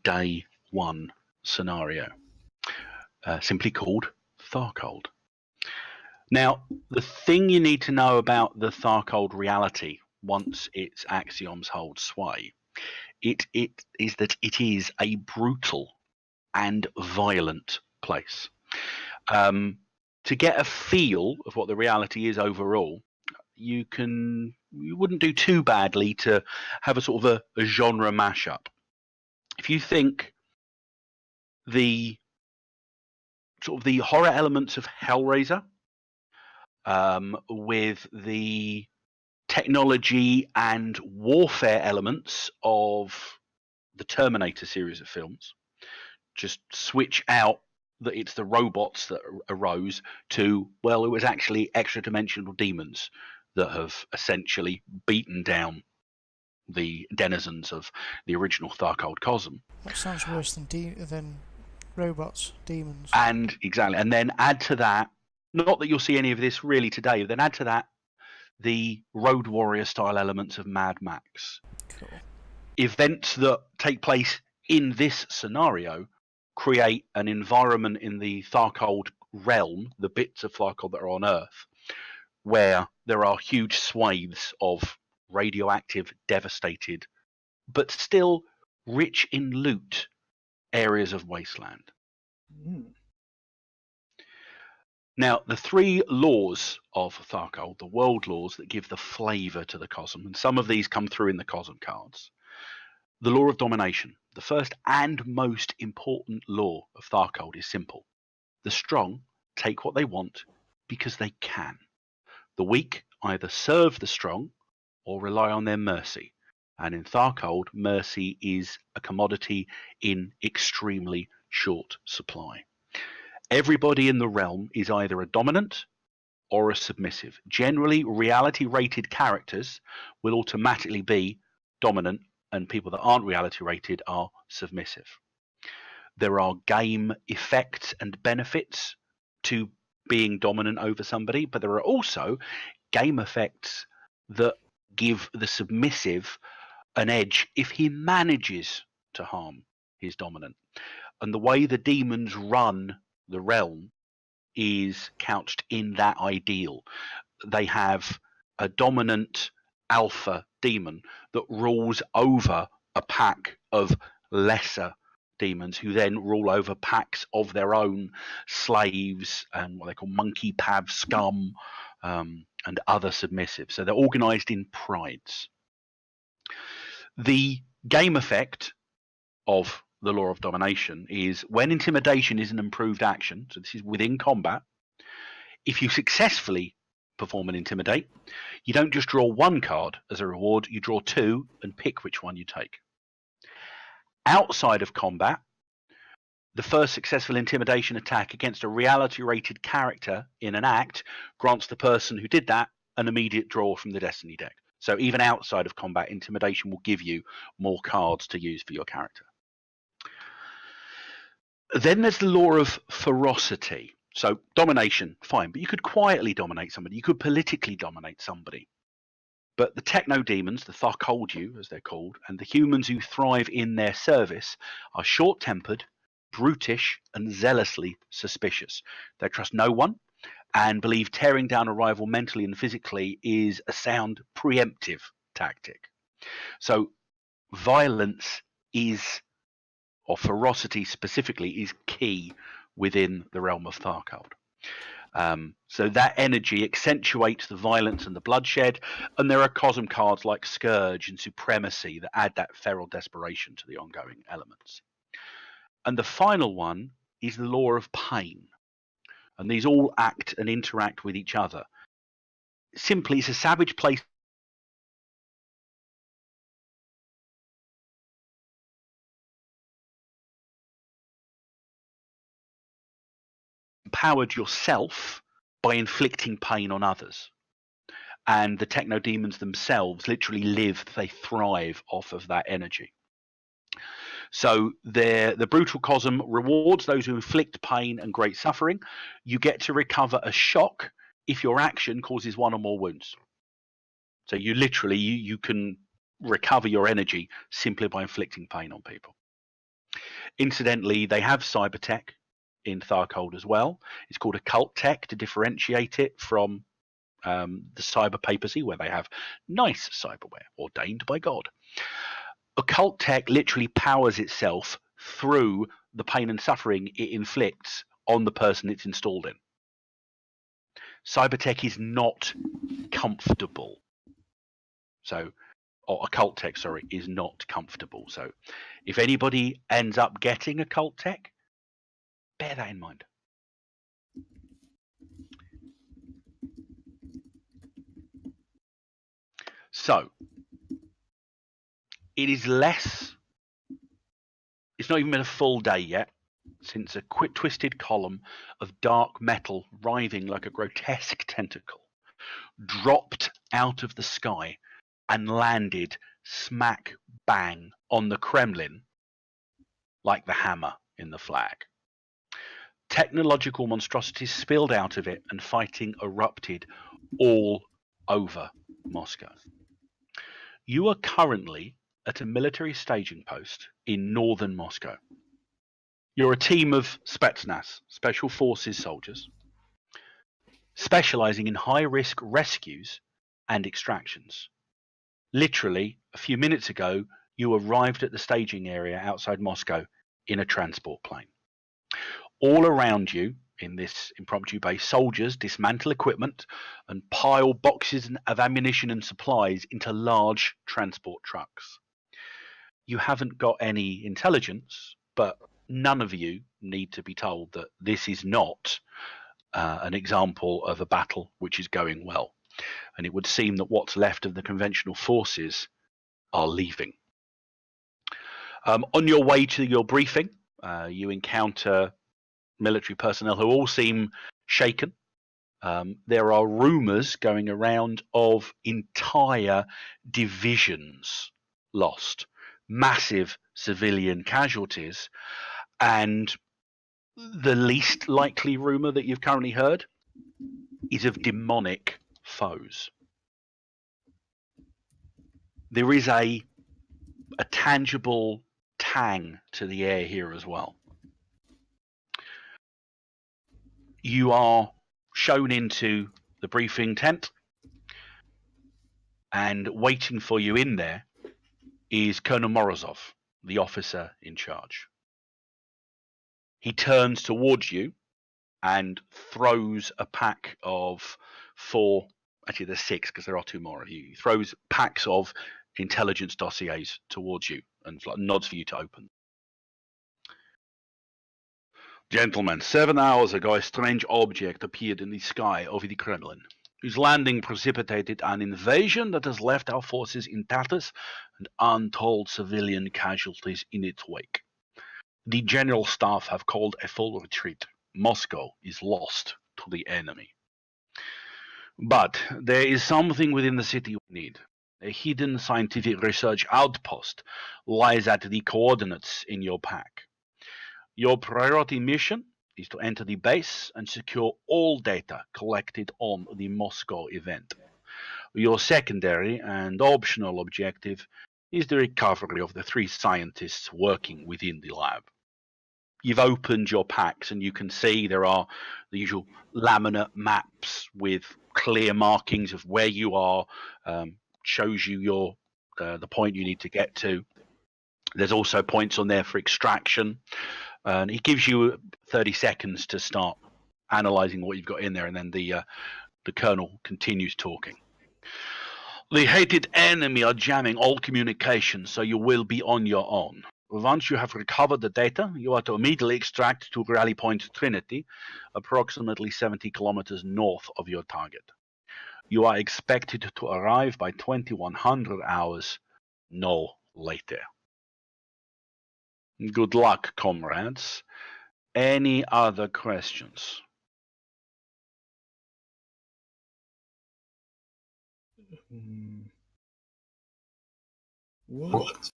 day one scenario, simply called Tharkold. Now, the thing you need to know about the Tharkold reality, once its axioms hold sway, it is that it is a brutal and violent place. To get a feel of what the reality is overall, you wouldn't do too badly to have a sort of a genre mashup. If you think the sort of the horror elements of Hellraiser, with the technology and warfare elements of the Terminator series of films, just switch out that it's the robots that arose to, well, it was actually extra-dimensional demons that have essentially beaten down the denizens of the original Tharkold cosm. That sounds worse than robots, demons. And exactly, and then add to that, not that you'll see any of this really today, then add to that the Road Warrior style elements of Mad Max. Cool. Events that take place in this scenario create an environment in the Tharkold realm, the bits of Tharkold that are on Earth, where there are huge swathes of radioactive, devastated, but still rich in loot areas of wasteland. Now, the three laws of Tharkold, the world laws that give the flavour to the cosm, and some of these come through in the cosm cards. The law of domination, the first and most important law of Tharkold, is simple. The strong take what they want because they can. The weak either serve the strong or rely on their mercy. And in Tharkold, mercy is a commodity in extremely short supply. Everybody in the realm is either a dominant or a submissive. Generally, reality-rated characters will automatically be dominant, and people that aren't reality-rated are submissive. There are game effects and benefits to being dominant over somebody, but there are also game effects that give the submissive an edge if he manages to harm his dominant. And the way the demons run the realm is couched in that ideal. They have a dominant alpha demon that rules over a pack of lesser demons who then rule over packs of their own slaves and what they call monkey pav scum, and other submissives. So they're organized in prides. The game effect of the law of domination is when intimidation is an improved action, so this is within combat, if you successfully perform and intimidate, you don't just draw one card as a reward, you draw two and pick which one you take. Outside of combat, the first successful intimidation attack against a reality-rated character in an act grants the person who did that an immediate draw from the Destiny deck. So even outside of combat, intimidation will give you more cards to use for your character. Then there's the law of ferocity. So domination, fine, but you could quietly dominate somebody. You could politically dominate somebody. But the techno-demons, the Tharkoldu as they're called, and the humans who thrive in their service are short-tempered, brutish, and zealously suspicious. They trust no one and believe tearing down a rival mentally and physically is a sound preemptive tactic. So violence is, or ferocity specifically, is key within the realm of Tharkold. So that energy accentuates the violence and the bloodshed, and there are cosm cards like Scourge and Supremacy that add that feral desperation to the ongoing elements. And the final one is the law of pain, and these all act and interact with each other. Simply, it's a savage place empowered yourself by inflicting pain on others. And the techno-demons themselves literally live, they thrive off of that energy. So the brutal cosm rewards those who inflict pain and great suffering. You get to recover a shock if your action causes one or more wounds. So you literally, you can recover your energy simply by inflicting pain on people. Incidentally, they have cyber tech in Tharkold as well. It's called occult tech to differentiate it from the cyber papacy, where they have nice cyberware ordained by God. Occult tech literally powers itself through the pain and suffering it inflicts on the person it's installed in. Cyber tech is not comfortable. Or occult tech, sorry, is not comfortable. So if anybody ends up getting occult tech, bear that in mind. So it is less, it's not even been a full day yet since a quick twisted column of dark metal writhing like a grotesque tentacle dropped out of the sky and landed smack bang on the Kremlin like the hammer in the flag. Technological monstrosities spilled out of it and fighting erupted all over Moscow. You are currently at a military staging post in northern Moscow. You're a team of Spetsnaz, Special Forces soldiers, specializing in high-risk rescues and extractions. Literally, a few minutes ago, you arrived at the staging area outside Moscow in a transport plane. All around you, in this impromptu base, soldiers dismantle equipment and pile boxes of ammunition and supplies into large transport trucks. You haven't got any intelligence, but none of you need to be told that this is not an example of a battle which is going well. And it would seem that what's left of the conventional forces are leaving. On your way to your briefing, you encounter military personnel who all seem shaken. There are rumours going around of entire divisions lost, massive civilian casualties, and the least likely rumour that you've currently heard is of demonic foes. There is a tangible tang to the air here as well. You are shown into the briefing tent, and waiting for you in there is Colonel Morozov, the officer in charge. He turns towards you and throws a pack of 4, actually there's 6 because there are 2 more of you. He throws packs of intelligence dossiers towards you and nods for you to open. Gentlemen, 7 hours ago a strange object appeared in the sky over the Kremlin, whose landing precipitated an invasion that has left our forces in tatters and untold civilian casualties in its wake. The General Staff have called a full retreat. Moscow is lost to the enemy. But there is something within the city we need. A hidden scientific research outpost lies at the coordinates in your pack. Your priority mission is to enter the base and secure all data collected on the Moscow event. Your secondary and optional objective is the recovery of the 3 scientists working within the lab. You've opened your packs and you can see there are the usual laminate maps with clear markings of where you are, shows you the point you need to get to. There's also points on there for extraction. And he gives you 30 seconds to start analysing what you've got in there, and then the colonel continues talking. The hated enemy are jamming all communications, so you will be on your own. Once you have recovered the data, you are to immediately extract to Rally Point Trinity, approximately 70 kilometers north of your target. You are expected to arrive by 2100 hours, no later. Good luck, comrades. Any other questions? What?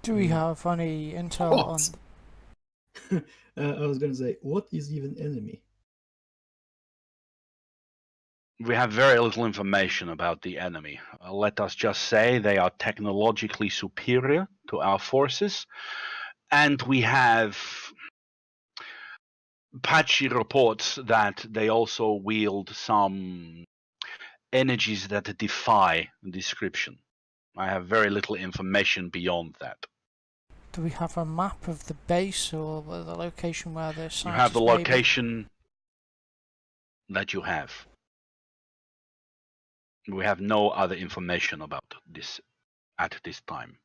Do we have any intel What? I was going to say, what is even enemy? We have very little information about the enemy. Let us just say they are technologically superior to our forces, And we have patchy reports that they also wield some energies that defy description. I have very little information beyond that. Do we have a map of the base or the location where the site You have the is maybe? location that you have. We have no other information about this at this time.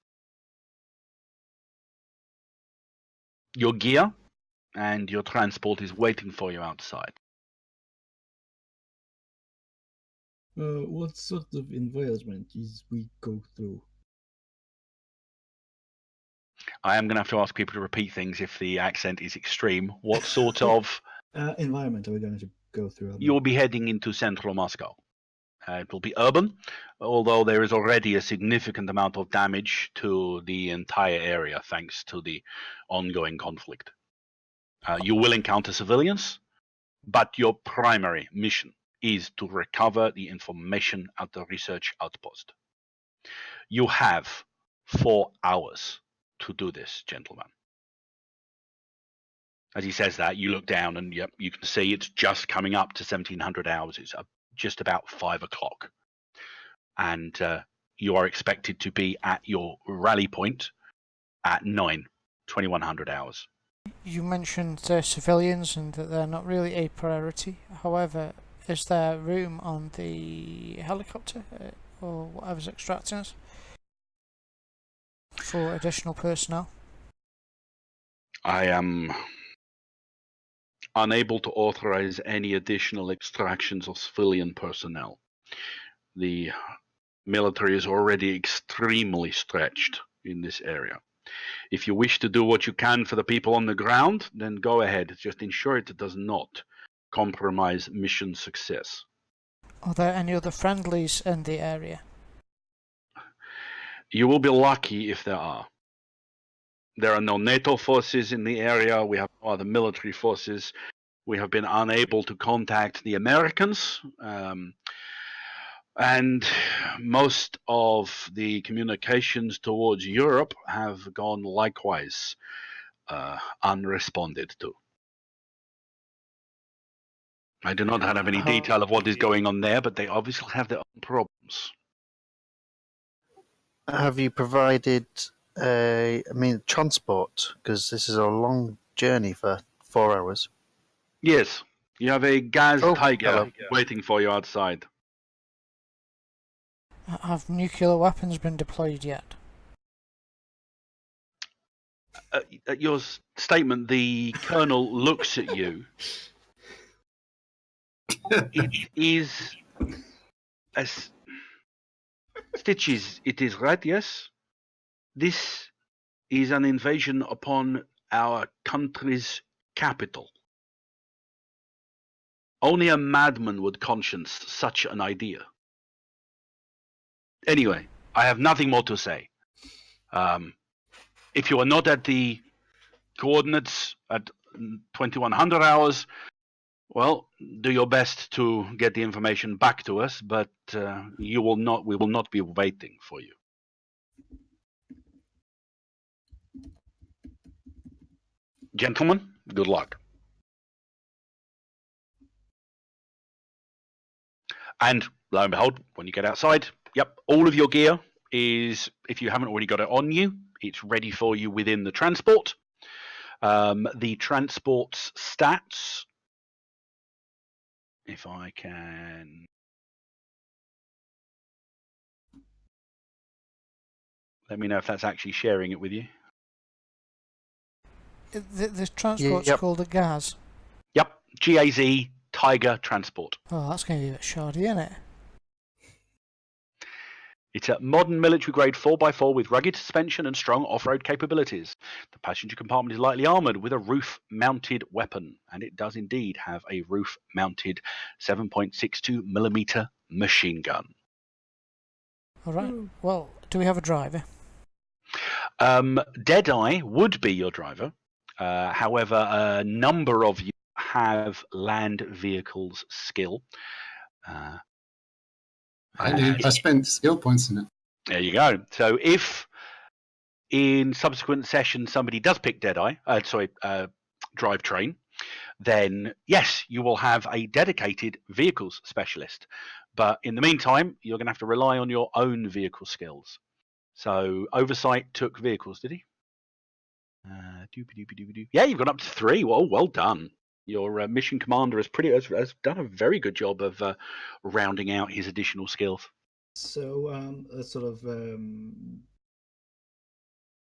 Your gear and your transport is waiting for you outside. What sort of environment is we go through? I am going to have to ask people to repeat things if the accent is extreme. What sort of... Environment are we going to go through? You will be heading into central Moscow. It will be urban, although there is already a significant amount of damage to the entire area thanks to the ongoing conflict. You will encounter civilians, but your primary mission is to recover the information at the research outpost. You have 4 hours to do this, gentlemen. As he says that, you look down and yep, you can see it's just coming up to 1700 hours. It's just about 5 o'clock. And you are expected to be at your rally point at 2100 hours. You mentioned civilians and that they're not really a priority. However, is there room on the helicopter or whatever's extracting us for additional personnel? I am unable to authorize any additional extractions of civilian personnel. The military is already extremely stretched in this area. If you wish to do what you can for the people on the ground, then go ahead. Just ensure it does not compromise mission success. Are there any other friendlies in the area? You will be lucky if there are. There are no NATO forces in the area. We have no other military forces. We have been unable to contact the Americans. And most of the communications towards Europe have gone likewise unresponded to. I do not have any detail of what is going on there, but they obviously have their own problems. Have you provided, transport? Because this is a long journey for 4 hours. Yes, you have a gas tiger hello. waiting for you outside. Have nuclear weapons been deployed yet? At your statement, the colonel looks at you. It is as Stitches, it is right, yes? This is an invasion upon our country's capital. Only a madman would conscience such an idea. Anyway, I have nothing more to say. If you are not at the coordinates at 2100 hours, well, do your best to get the information back to us, but we will not be waiting for you. Gentlemen, good luck. And lo and behold, when you get outside, yep, all of your gear is, if you haven't already got it on you, it's ready for you within the transport. The transport's stats, if I can... Let me know if that's actually sharing it with you. The transport's Yep. called a GAZ. Yep, GAZ Tiger Transport. Oh, that's going to be a bit shoddy, isn't it? It's a modern military-grade 4x4 with rugged suspension and strong off-road capabilities. The passenger compartment is lightly armoured with a roof-mounted weapon, and it does indeed have a roof-mounted 7.62mm machine gun. Alright, well, do we have a driver? Deadeye would be your driver. However, a number of you have land vehicles skill. I do. I spent skill points in it. There you go. So if in subsequent sessions somebody does pick drivetrain, then yes, you will have a dedicated vehicles specialist. But in the meantime, you're going to have to rely on your own vehicle skills. So Oversight took vehicles, did he? Yeah, you've gone up to 3. Well done. Your mission commander has done a very good job of rounding out his additional skills. So,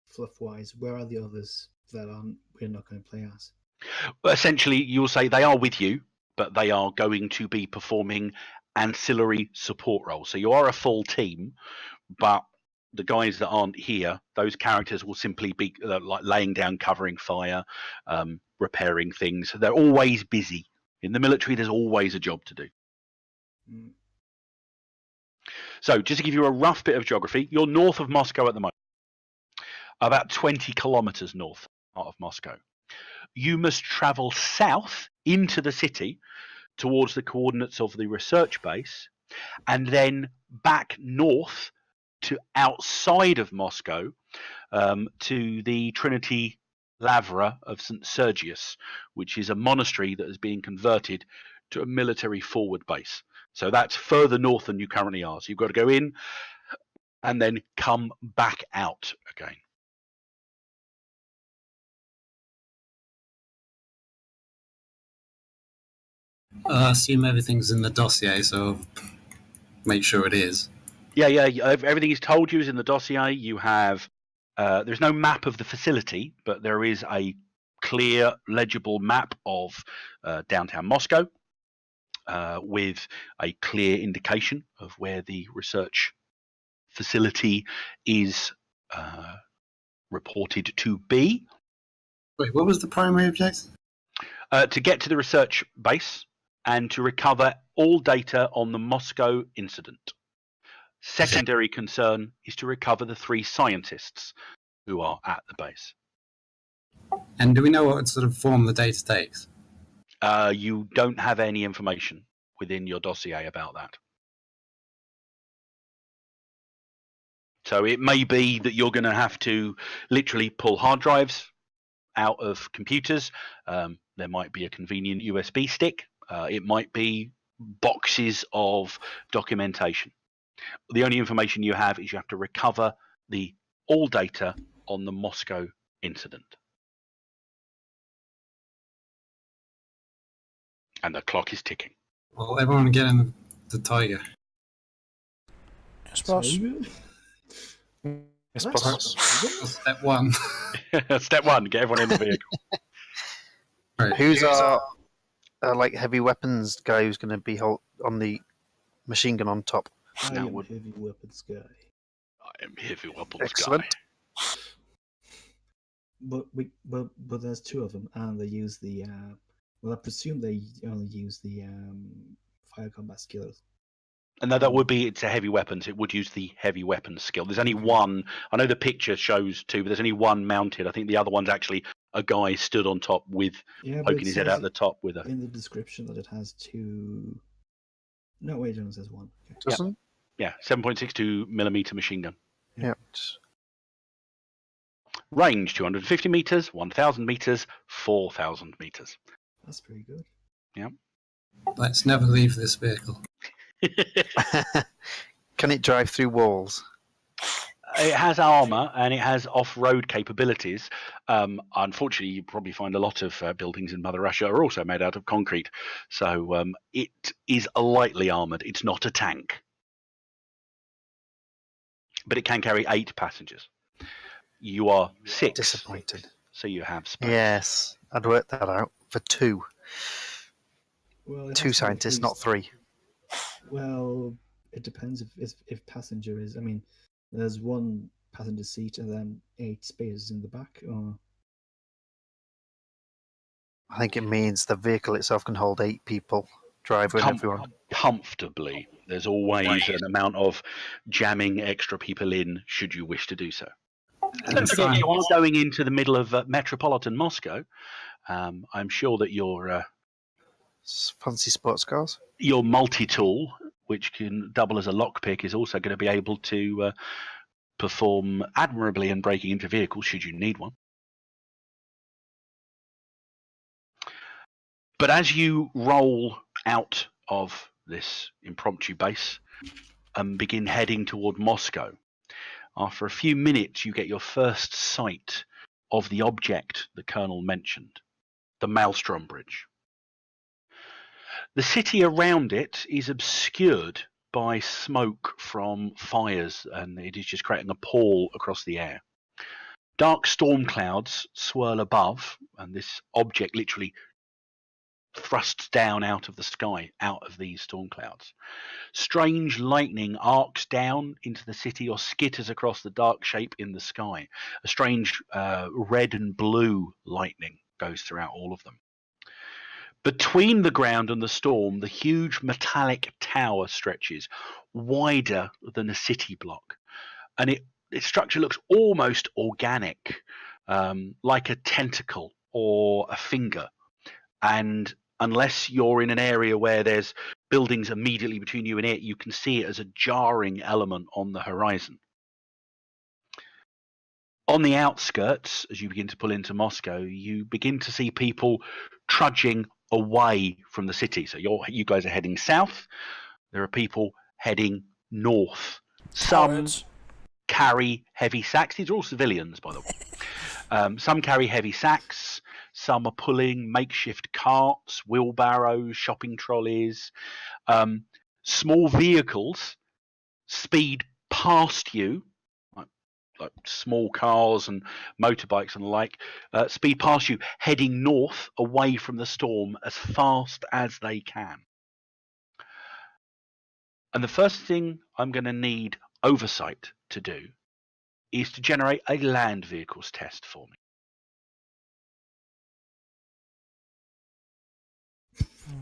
fluff-wise, where are the others that we're not going to play as? Essentially, you'll say they are with you, but they are going to be performing ancillary support roles. So you are a full team, but the guys that aren't here, those characters will simply be like laying down, covering fire, repairing things. They're always busy. In the military, there's always a job to do. Mm. So just to give you a rough bit of geography, you're north of Moscow at the moment, about 20 kilometers north of Moscow. You must travel south into the city towards the coordinates of the research base, and then back north to outside of Moscow to the Trinity Lavra of St. Sergius, which is a monastery that is being converted to a military forward base. So that's further north than you currently are. So you've got to go in and then come back out again. I assume everything's in the dossier, so make sure it is. Yeah, everything he's told you is in the dossier. You have, there's no map of the facility, but there is a clear, legible map of downtown Moscow with a clear indication of where the research facility is reported to be. Wait, what was the primary objective? To get to the research base and to recover all data on the Moscow incident. Secondary concern is to recover the 3 scientists who are at the base. And do we know what sort of form the data takes? You don't have any information within your dossier about that. So it may be that you're going to have to literally pull hard drives out of computers. There might be a convenient USB stick. It might be boxes of documentation. The only information you have is you have to recover all data on the Moscow incident. And the clock is ticking. Well, everyone get in the Tiger. Yes, boss. Yes, boss. Step 1. Step 1, get everyone in the vehicle. Right. Who's our like heavy weapons guy who's going to be on the machine gun on top? I am heavy weapons guy. I am heavy weapons Excellent. guy. But there's 2 of them, and they use the. Well, I presume they only use the fire combat skills. And that would be, it's a heavy weapons. It would use the heavy weapons skill. There's only one. I know the picture shows 2, but there's only one mounted. I think the other one's actually a guy stood on top with poking his head out the top with a. In the description that it has 2. No, wait, it only says 1. Okay. Doesn't? Yeah, 7.62 millimeter machine gun. Yeah. Range 250 meters, 1,000 meters, 4,000 meters. That's pretty good. Yeah. Let's never leave this vehicle. Can it drive through walls? It has armor and it has off-road capabilities. Unfortunately, you probably find a lot of buildings in Mother Russia are also made out of concrete. So it is lightly armored. It's not a tank. But it can carry 8 passengers. You are 6. Disappointed. So you have space. Yes, I'd worked that out for 2. Well, 2 scientists, not 3. Well, it depends if passenger is. I mean, there's 1 passenger seat and then 8 spaces in the back. Or I think it means the vehicle itself can hold 8 people, driver and everyone. Comfortably. There's always an amount of jamming extra people in should you wish to do so. Don't forget, you are going into the middle of metropolitan Moscow. I'm sure that your Fancy sports cars? Your multi-tool, which can double as a lockpick, is also going to be able to perform admirably in breaking into vehicles should you need one. But as you roll out of this impromptu base and begin heading toward Moscow, after a few minutes you get your first sight of the object the Colonel mentioned, the Maelstrom Bridge. The city around it is obscured by smoke from fires, and it is just creating a pall across the air. Dark storm clouds swirl above, and this object literally thrusts down out of the sky, out of these storm clouds. Strange lightning arcs down into the city or skitters across the dark shape in the sky. A strange red and blue lightning goes throughout all of them. Between the ground and the storm, the huge metallic tower stretches, wider than a city block. And its structure looks almost organic, like a tentacle or a finger. And unless you're in an area where there's buildings immediately between you and it, you can see it as a jarring element on the horizon. On the outskirts, as you begin to pull into Moscow, you begin to see people trudging away from the city. So you guys are heading south. There are people heading north. Some carry heavy sacks. These are all civilians, by the way. Some carry heavy sacks. Some are pulling makeshift carts, wheelbarrows, shopping trolleys. Small vehicles speed past you, like small cars and motorbikes and the like, speed past you, heading north away from the storm as fast as they can. And the first thing I'm going to need oversight to do is to generate a land vehicles test for me.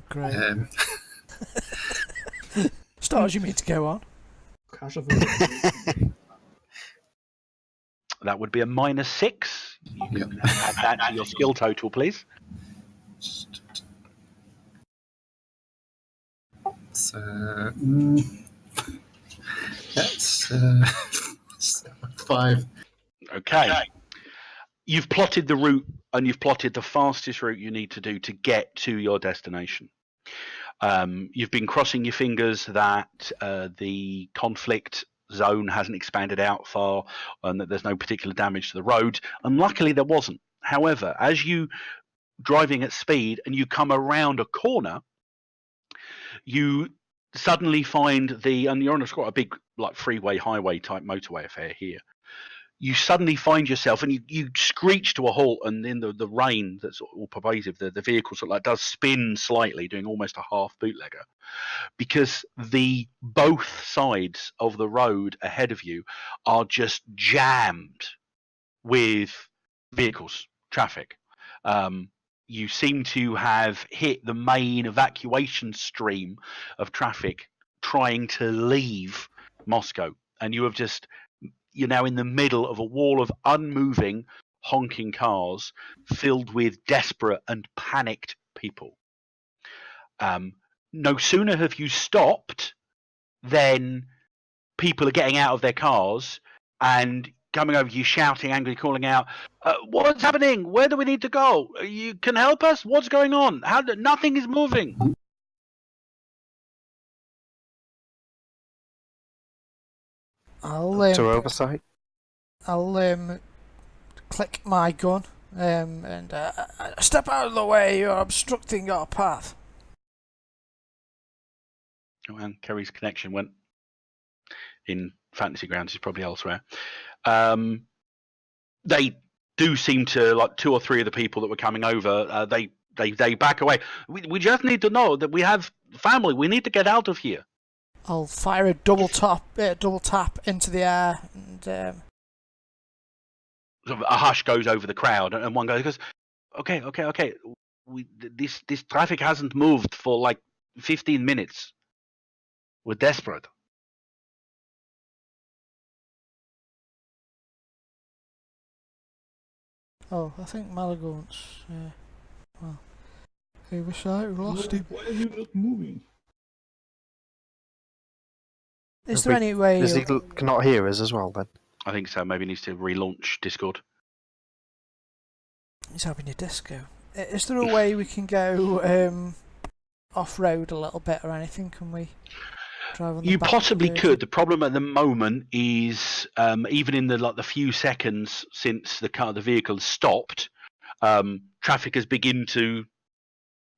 Great. Um, Stars you mean to go on? That would be a -6. You can add that to your skill total, please. So, that's 5. Okay. You've plotted the route, and you've plotted the fastest route you need to do to get to your destination. You've been crossing your fingers that the conflict zone hasn't expanded out far and that there's no particular damage to the road, and luckily there wasn't. However, as you driving at speed and you come around a corner, you suddenly find and you're on quite a big like freeway highway type motorway affair here. You suddenly find yourself, and you screech to a halt, and in the rain that's all pervasive, the vehicle sort of like does spin slightly, doing almost a half bootlegger, because both sides of the road ahead of you are just jammed with vehicles, traffic. You seem to have hit the main evacuation stream of traffic trying to leave Moscow, and you're now in the middle of a wall of unmoving, honking cars filled with desperate and panicked people. No sooner have you stopped than people are getting out of their cars and coming over you, shouting, angrily, calling out, "What's happening? Where do we need to go? You can help us? What's going on? Nothing is moving." To oversight. I'll click my gun and step out of the way. You're obstructing our path. Oh, and Kerry's connection went in Fantasy Grounds. He's probably elsewhere. They do seem to, like 2 or 3 of the people that were coming over, they back away. We just need to know that we have family. We need to get out of here. I'll fire a double tap into the air, and a hush goes over the crowd, and one guy goes, "Okay. This traffic hasn't moved for like 15 minutes. We're desperate." oh, I think Malagorn's. Well, he wish I lost him. Why are you not moving? Is there any way? Does he cannot hear us as well then? I think so. Maybe he needs to relaunch Discord. He's having a disco. Is there a way we can go off-road a little bit or anything? Can we drive on the You back possibly version? could. The problem at the moment is even in the few seconds since the vehicle stopped, traffic has begun to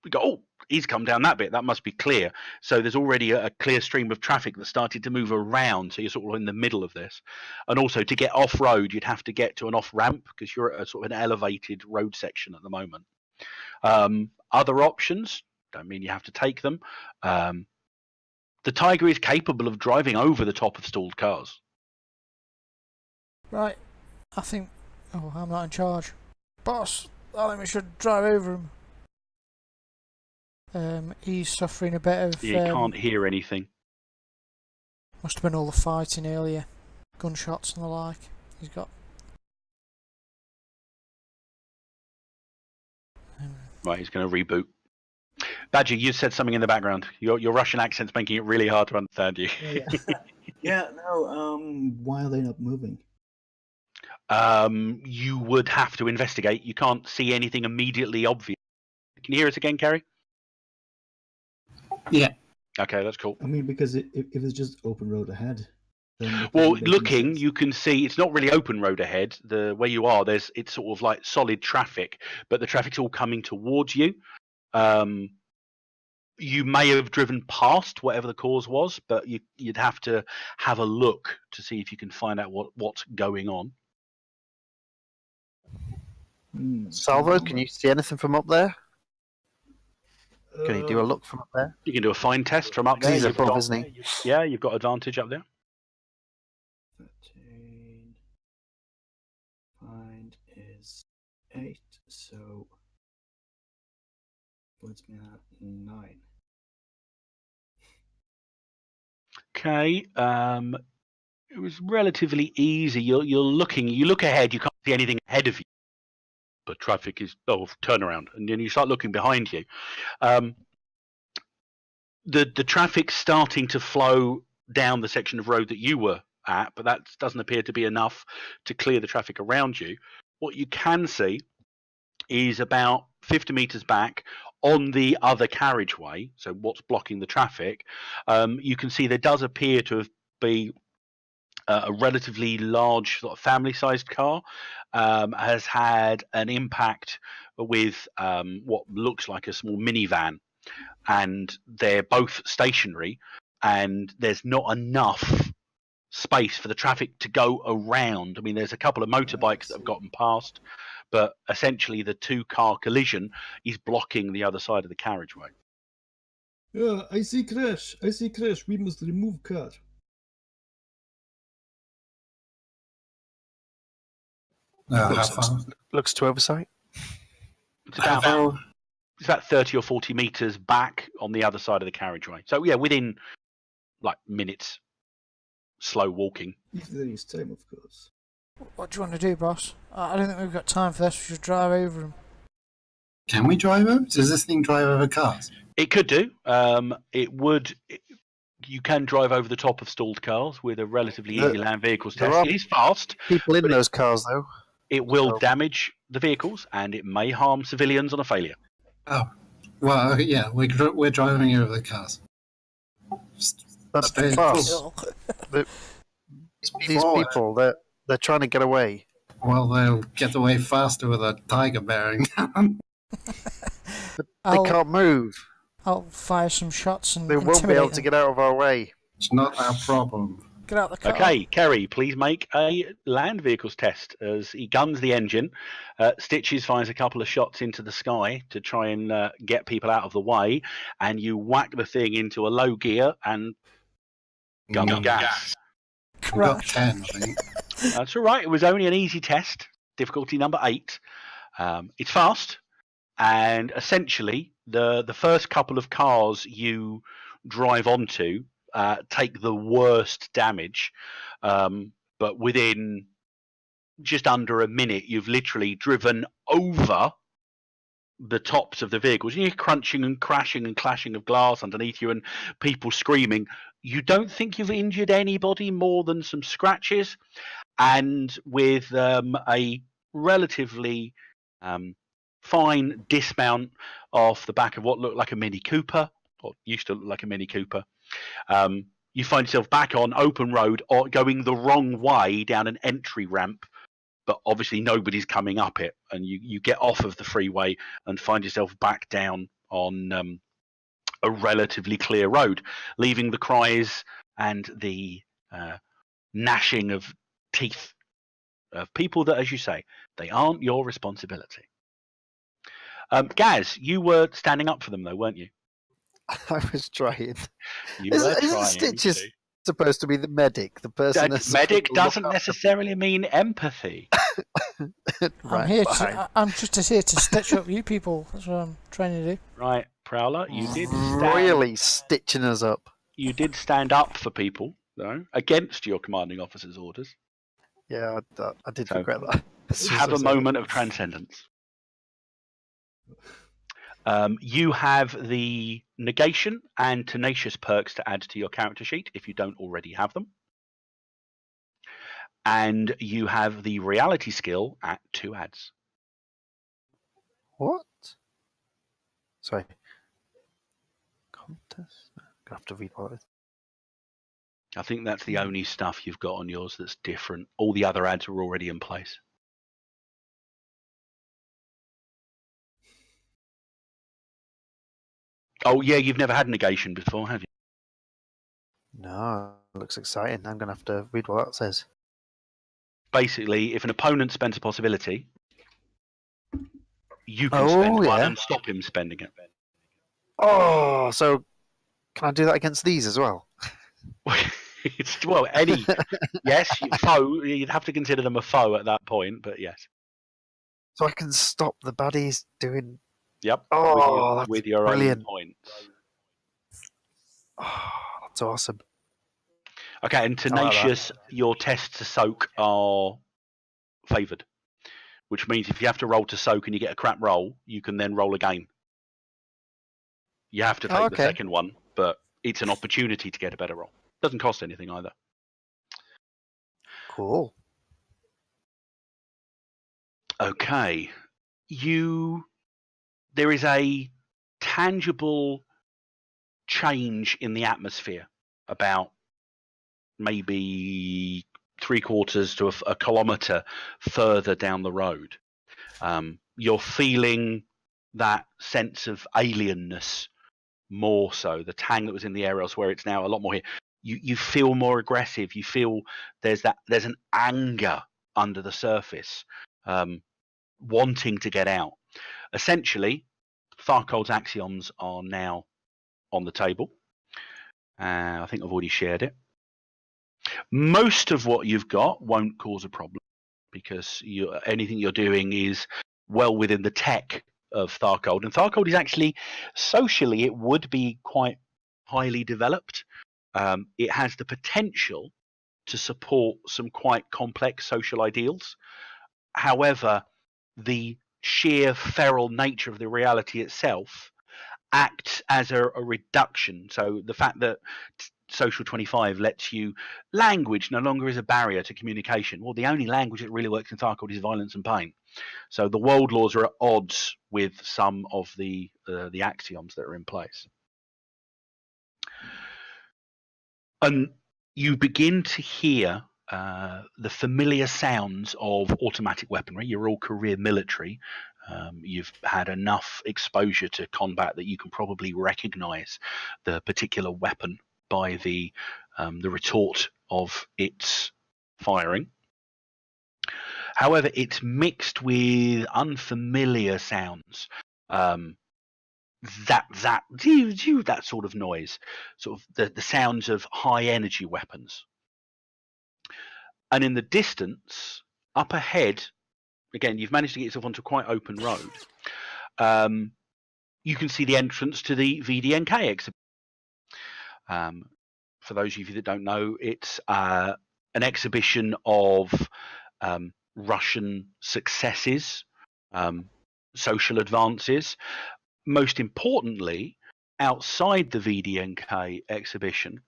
go. Oh, he's come down that bit. That must be clear. So there's already a clear stream of traffic that started to move around. So you're sort of in the middle of this. And also to get off road, you'd have to get to an off ramp because you're at a sort of an elevated road section at the moment. Other options, don't mean you have to take them. The Tiger is capable of driving over the top of stalled cars. Right, I think... Oh, I'm not in charge. Boss, I think we should drive over him. He's suffering a bit of... You can't hear anything. Must have been all the fighting earlier. Gunshots and the like. He's got... Right, he's going to reboot. Badger, you said something in the background. Your Russian accent's making it really hard to understand you. Yeah, no, why are they not moving? You would have to investigate. You can't see anything immediately obvious. Can you hear us again, Kerry? Yeah. Okay, that's cool. I mean, because if it's just open road ahead, then it Well, doesn't make any looking, sense. you can see it's not really open road ahead. The where you are, it's sort of like solid traffic, but the traffic's all coming towards you. You may have driven past whatever the cause was, but you'd have to have a look to see if you can find out what's going on. Salvo, can you see anything from up there? Can you do a look from up there? You can do a find test from up there. He's You've above, got- isn't he? Yeah, you've got advantage up there. 13. Find is 8, so puts me at 9. Okay. It was relatively easy. You're looking. You look ahead. You can't see anything ahead of you. But traffic is turn around, and then you start looking behind you. The traffic's starting to flow down the section of road that you were at, but that doesn't appear to be enough to clear the traffic around you. What you can see is about 50 meters back on the other carriageway. So what's blocking the traffic? You can see there does appear to be a relatively large sort of family-sized car has had an impact with what looks like a small minivan, and they're both stationary, and there's not enough space for the traffic to go around. I mean, there's a couple of motorbikes that have gotten past, but essentially the two-car collision is blocking the other side of the carriageway. Yeah, I see crash. We must remove car. How far? Looks to oversight. It's How about, far? it's about 30 or 40 meters back on the other side of the carriageway. So yeah, within like minutes, slow walking. If there is time, of course. What do you want to do, boss? I don't think we've got time for this. We should drive over him. Can we drive over? Does this thing drive over cars? It could do. It would. You can drive over the top of stalled cars with a relatively easy land vehicles there test. are It is fast. People in But those cars, though. It will So- damage the vehicles, and it may harm civilians on a failure. Oh, well, yeah, we're driving over the cars. But Straight boss, forward. these people, they're trying to get away. Well, they'll get away faster with a tiger bearing down. They can't move. I'll fire some shots and They won't be intimidate able to them. get out of our way. It's not our problem. Get out the car. Okay, Kerry, please make a land vehicles test as he guns the engine. Stitches fires a couple of shots into the sky to try and get people out of the way, and you whack the thing into a low gear and gun gas. We got Crash. 10, I think. That's all right. It was only an easy test. Difficulty number 8. It's fast, and essentially the first couple of cars you drive onto take the worst damage, but within just under a minute, you've literally driven over the tops of the vehicles. You're crunching and crashing and clashing of glass underneath you, and people screaming. You don't think you've injured anybody more than some scratches, and with a relatively fine dismount off the back of what looked like a Mini Cooper, or used to look like a Mini Cooper. You find yourself back on open road or going the wrong way down an entry ramp, but obviously nobody's coming up it, and you get off of the freeway and find yourself back down on a relatively clear road, leaving the cries and the gnashing of teeth of people that, as you say, they aren't your responsibility. Gaz, you were standing up for them though, weren't you? I was trying. Isn't Stitch supposed to be the medic, the person that's medic doesn't necessarily mean empathy. Right, I'm just here to stitch up you people. That's what I'm trying to do. Right, Prowler, you did really stitching us up. You did stand up for people, though, against your commanding officer's orders. Yeah, I did regret that. Have a moment of transcendence. You have the negation and tenacious perks to add to your character sheet if you don't already have them. And you have the reality skill at 2 adds. What? Sorry. Contest? I'm going to have to read what it is. I think that's the only stuff you've got on yours that's different. All the other adds are already in place. Oh, yeah, you've never had negation before, have you? No, it looks exciting. I'm going to have to read what that says. Basically, if an opponent spends a possibility, you can spend one and stop him spending it. Oh, so can I do that against these as well? Well, any yes, foe. You'd have to consider them a foe at that point, but yes. So I can stop the baddies doing. Yep. Oh, with your brilliant. own points. Oh, that's awesome. Okay, and tenacious, your tests to soak are favoured, which means if you have to roll to soak and you get a crap roll, you can then roll again. You have to take the second one, but it's an opportunity to get a better roll. Doesn't cost anything either. Cool. Okay. There is a tangible change in the atmosphere about maybe 3/4 to a kilometre further down the road. You're feeling that sense of alienness more so. The tang that was in the air elsewhere, it's now a lot more here. You feel more aggressive. You feel there's an anger under the surface, wanting to get out. Essentially, Tharkold's axioms are now on the table. I think I've already shared it. Most of what you've got won't cause a problem because anything you're doing is well within the tech of Tharkold. And Tharkold is actually, socially, it would be quite highly developed. It has the potential to support some quite complex social ideals. However, the sheer feral nature of the reality itself acts as a reduction. So the fact that Social 25 lets you, language no longer is a barrier to communication. Well, the only language that really works in Tharkold is violence and pain. So the world laws are at odds with some of the axioms that are in place. And you begin to hear the familiar sounds of automatic weaponry. You're all career military. You've had enough exposure to combat that you can probably recognize the particular weapon by the retort of its firing. However, it's mixed with unfamiliar sounds. That sort of noise, sort of the sounds of high energy weapons. And in the distance, up ahead, again, you've managed to get yourself onto quite open road. You can see the entrance to the VDNK exhibition. For those of you that don't know, it's an exhibition of Russian successes, social advances. Most importantly, outside the VDNK exhibition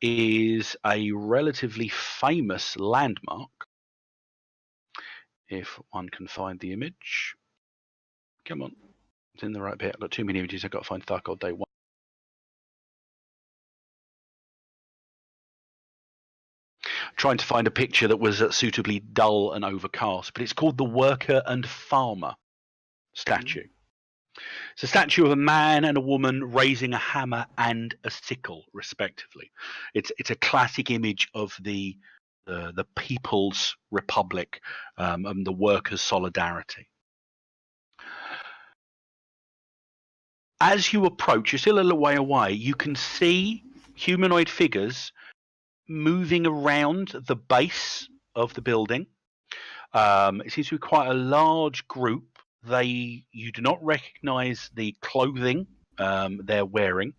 is a relatively famous landmark if one can find the image. Come on. It's in the right bit. I've got too many images. I've got to find Tharkold Day 1. Trying to find a picture that was suitably dull and overcast, but it's called the Worker and Farmer statue. It's a statue of a man and a woman raising a hammer and a sickle, respectively. It's a classic image of the People's Republic and the workers' solidarity. As you approach, you're still a little way away, you can see humanoid figures moving around the base of the building. It seems to be quite a large group. You do not recognize the clothing they're wearing.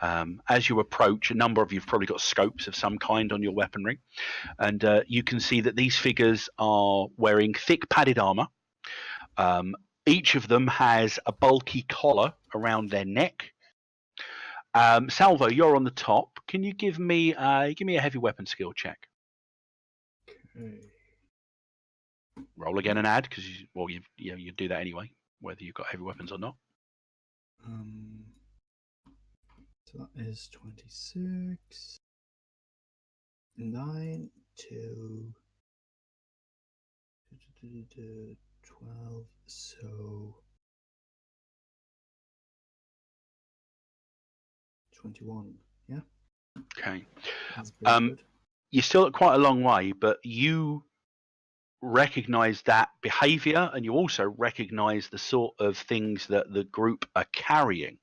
As you approach, a number of you've probably got scopes of some kind on your weaponry, and you can see that these figures are wearing thick padded armor. Each of them has a bulky collar around their neck. Salvo, you're on the top. Can you give me a heavy weapon skill check? Okay. Roll again and add, because you do that anyway, whether you've got heavy weapons or not. So that is 26. 9 to 12. So 21. Yeah. Okay. That's pretty good. You're still at quite a long way, but you recognize that behavior, and you also recognize the sort of things that the group are carrying.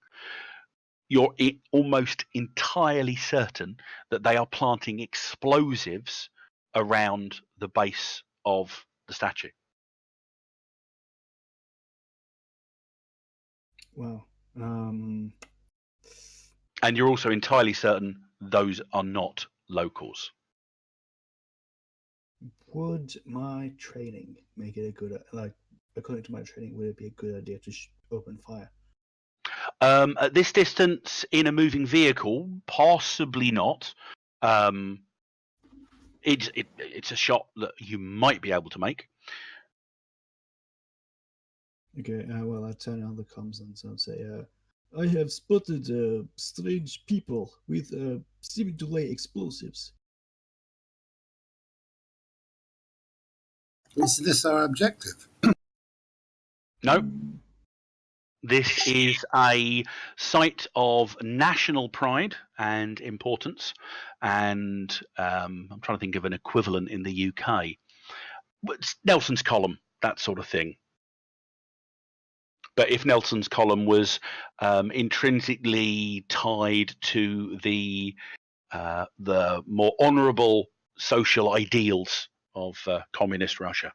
You're almost entirely certain that they are planting explosives around the base of the statue. Wow. And you're also entirely certain those are not locals. Would my training make it a good, according to my training, would it be a good idea to open fire? At this distance, in a moving vehicle, possibly not. It's a shot that you might be able to make. Okay, well, I turn on the comms and so say, I have spotted strange people with seeming to lay explosives. Is this our objective? No. This is a site of national pride and importance, and I'm trying to think of an equivalent in the UK. It's Nelson's Column, that sort of thing. But if Nelson's Column was intrinsically tied to the more honourable social ideals of communist Russia.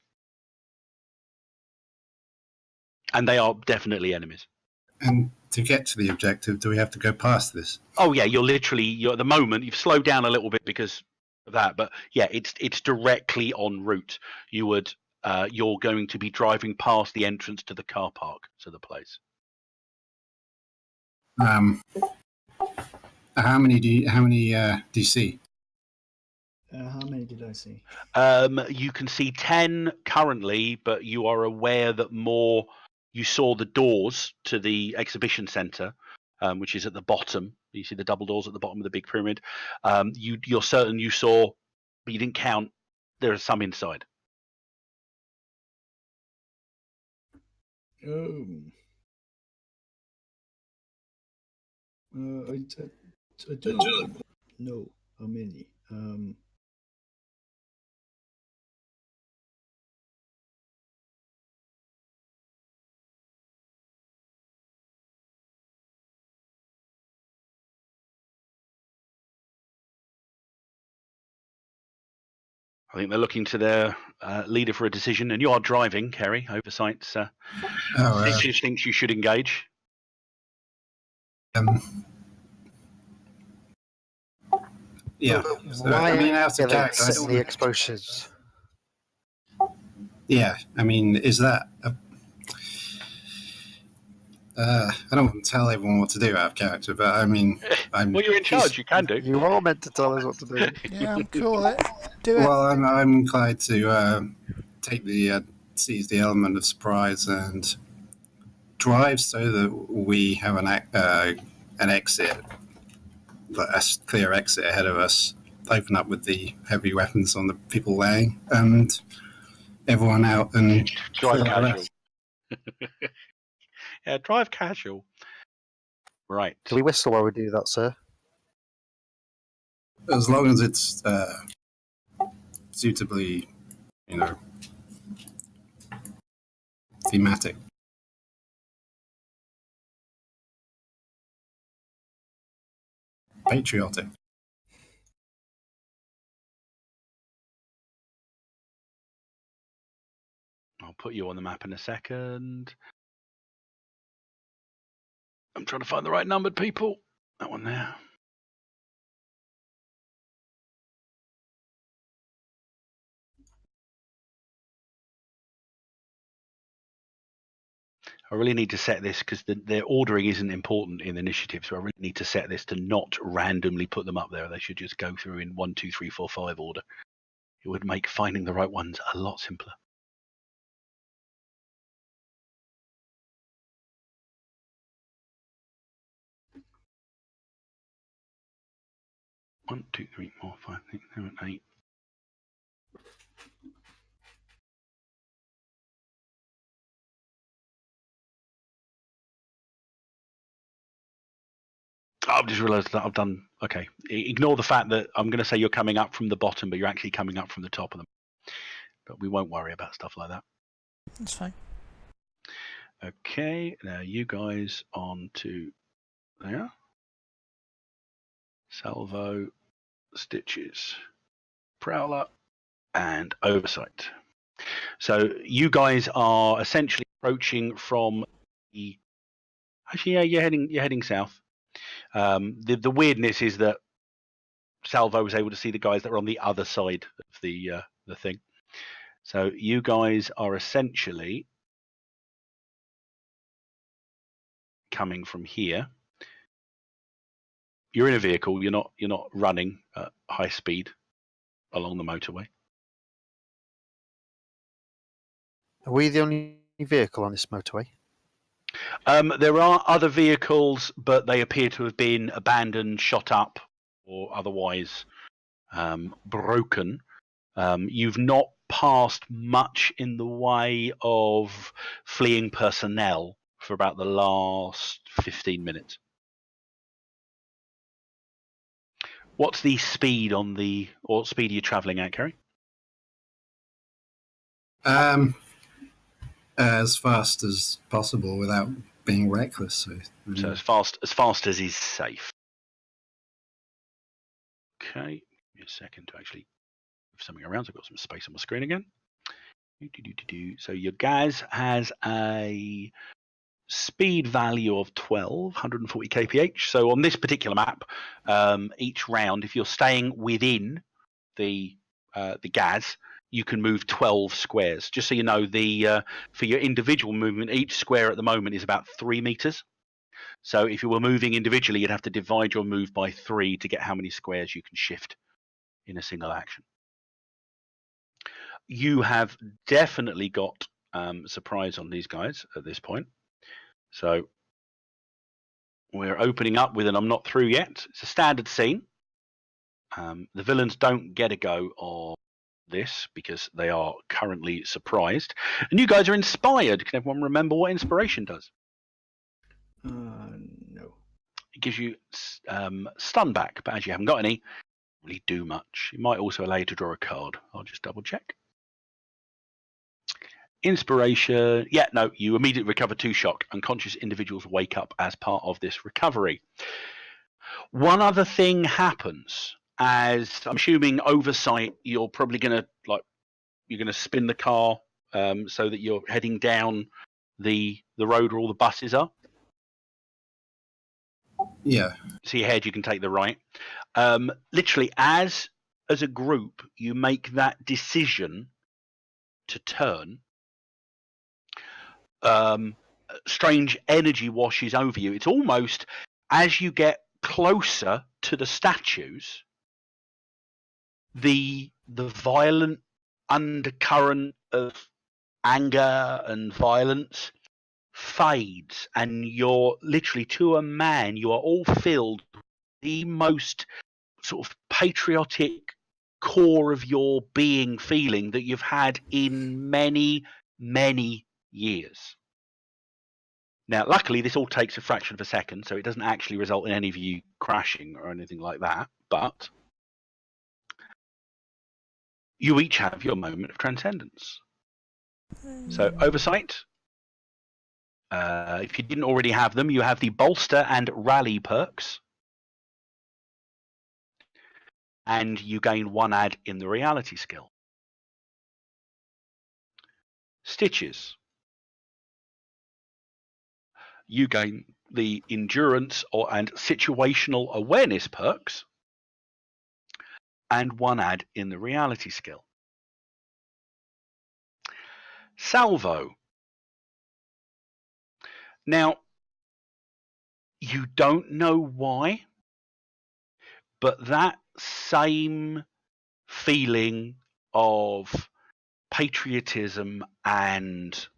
And they are definitely enemies. And to get to the objective, do we have to go past this? Oh yeah, you're at the moment, you've slowed down a little bit because of that, but yeah, it's directly en route. You're going to be driving past the entrance to the car park to the place. How many do you see? How many did I see? You can see 10 currently, but you are aware that more. You saw the doors to the exhibition centre, which is at the bottom. You see the double doors at the bottom of the big pyramid. You're certain you saw, but you didn't count. There are some inside. I don't know how many. I think they're looking to their leader for a decision, and you are driving, Kerry. Oversight thinks you should engage. Yeah. So, I mean, out of character, the explosives. Yeah, I mean, is that? I don't want to tell everyone what to do out of character, but I mean, well, you're in charge. You can do. You are meant to tell us what to do. Yeah, I'm cool. Do it. Well, I'm inclined to take the seize the element of surprise and drive so that we have an exit, a clear exit ahead of us. Open up with the heavy weapons on the people laying, and everyone out and Drive clear the casual. rest. Yeah, drive casual. Right. Do we whistle while we do that, sir? As long as it's suitably, thematic. Patriotic. I'll put you on the map in a second. I'm trying to find the right numbered people. That one there. I really need to set this because the ordering isn't important in the initiative, so I really need to set this to not randomly put them up there. They should just go through in 1, 2, 3, 4, 5 order. It would make finding the right ones a lot simpler. One, 2, 3, 4, 5, 6, 7, 8. I've just realised that I've done. Okay, ignore the fact that I'm going to say you're coming up from the bottom, but you're actually coming up from the top of them. But we won't worry about stuff like that. That's fine. Okay, now you guys on to there. Salvo, Stitches, Prowler, and Oversight. So you guys are essentially approaching from the. Actually, yeah, you're heading south. The weirdness is that Salvo was able to see the guys that were on the other side of the thing. So you guys are essentially coming from here. You're in a vehicle. You're not running at high speed along the motorway. Are we the only vehicle on this motorway? There are other vehicles, but they appear to have been abandoned, shot up, or otherwise broken. You've not passed much in the way of fleeing personnel for about the last 15 minutes. What's the speed on the... What speed are you travelling at, Kerry? As fast as possible without being reckless. So as fast as is safe. Okay, give me a second to actually move something around. So I've got some space on my screen again. So your gas has a speed value of 140 kph. So on this particular map, each round, if you're staying within the gas, you can move 12 squares. Just so you know, for your individual movement, each square at the moment is about 3 meters. So if you were moving individually, you'd have to divide your move by 3 to get how many squares you can shift in a single action. You have definitely got surprise on these guys at this point. So we're opening up with an I'm not through yet. It's a standard scene. The villains don't get a go on this because they are currently surprised. And you guys are inspired. Can everyone remember what inspiration does? No. It gives you stun back, but as you haven't got any, really do much. It might also allow you to draw a card. I'll just double check. Inspiration. Yeah, no, you immediately recover 2 shock. Unconscious individuals wake up as part of this recovery. One other thing happens, as I'm assuming Oversight, you're probably going to spin the car so that you're heading down the road where all the buses are. Yeah. See ahead, you can take the right. Literally, as a group, you make that decision to turn. Strange energy washes over you. It's almost as you get closer to the statues, the violent undercurrent of anger and violence fades, and you're literally, to a man, you are all filled with the most sort of patriotic core of your being feeling that you've had in many, many years. Now, luckily, this all takes a fraction of a second, so it doesn't actually result in any of you crashing or anything like that, but you each have your moment of transcendence. So, oversight. If you didn't already have them, you have the bolster and rally perks, and you gain 1 add in the reality skill. Stitches. You gain the endurance and situational awareness perks, and 1 add in the reality skill. Salvo. Now, you don't know why, but that same feeling of patriotism and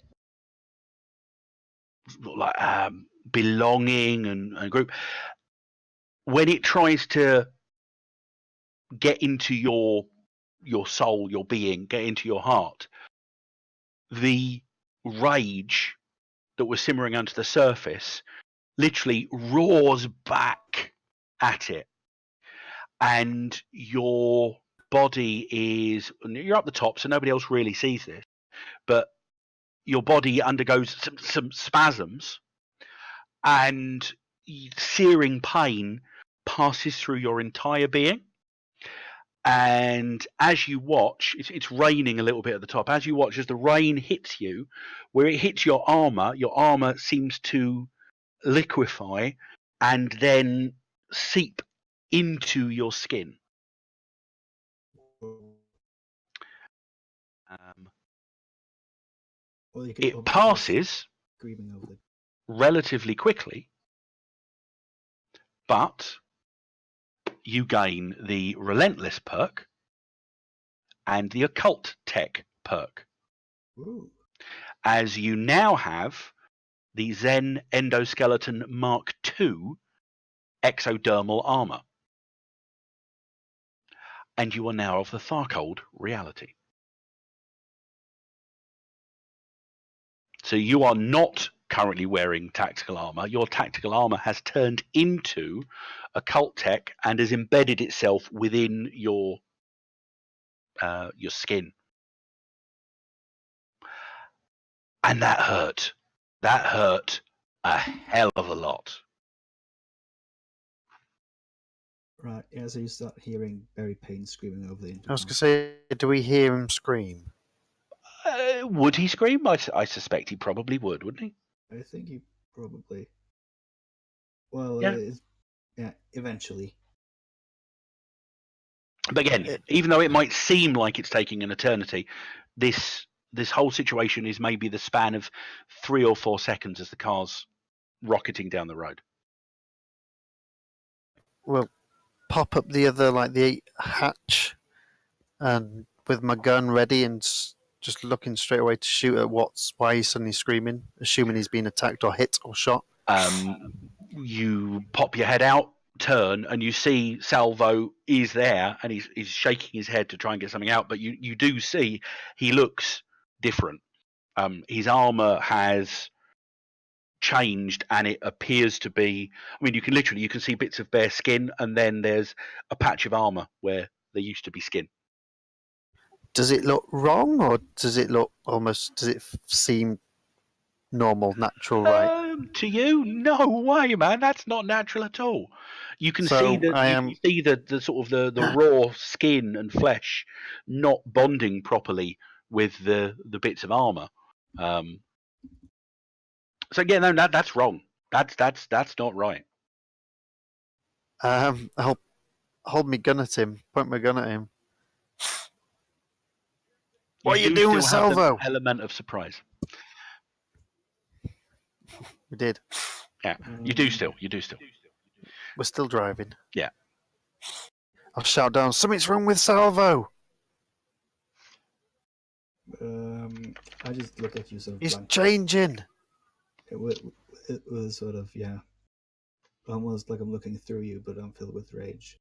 like belonging and group, when it tries to get into your soul, your being, get into your heart, the rage that was simmering under the surface literally roars back at it, and your body is, you're up the top, so nobody else really sees this, but your body undergoes some spasms, and searing pain passes through your entire being. And as you watch, it's raining a little bit at the top. As you watch, as the rain hits you, where it hits your armor seems to liquefy and then seep into your skin. It passes relatively quickly, but you gain the Relentless perk and the Occult Tech perk. Ooh. As you now have the Zen Endoskeleton Mark II exodermal armor. And you are now of the Tharkold reality. So you are not currently wearing tactical armor. Your tactical armor has turned into occult tech and has embedded itself within your skin. And that hurt. That hurt a hell of a lot. Right, yeah, so you start hearing Barry Payne screaming over the intercom. I was going to say, do we hear him scream? Would he scream? I suspect he probably would, wouldn't he? I think he probably... Well, Yeah. Yeah, eventually. But again, even though it might seem like it's taking an eternity, this whole situation is maybe the span of 3 or 4 seconds as the car's rocketing down the road. We'll pop up the other, like the hatch, and with my gun ready and just looking straight away to shoot at why he's suddenly screaming, assuming he's been attacked or hit or shot. You pop your head out, turn, and you see Salvo is there, and he's shaking his head to try and get something out, but you do see he looks different. His armor has changed, and it appears to be, I mean, you can see bits of bare skin, and then there's a patch of armor where there used to be skin. Does it look wrong, or does it seem normal, natural, right? To you, no way, man. That's not natural at all. You can see the sort of the raw skin and flesh not bonding properly with the bits of armor. So yeah, no, that's wrong. That's not right. I'll hold my gun at him. Point my gun at him. What are you doing, Salvo? Element of surprise. We did. Yeah, you do still. We're still driving. Yeah. I'll shout down, something's wrong with Salvo. I just look at you sort of He's blank. changing. It was sort of, yeah, almost like I'm looking through you, but I'm filled with rage.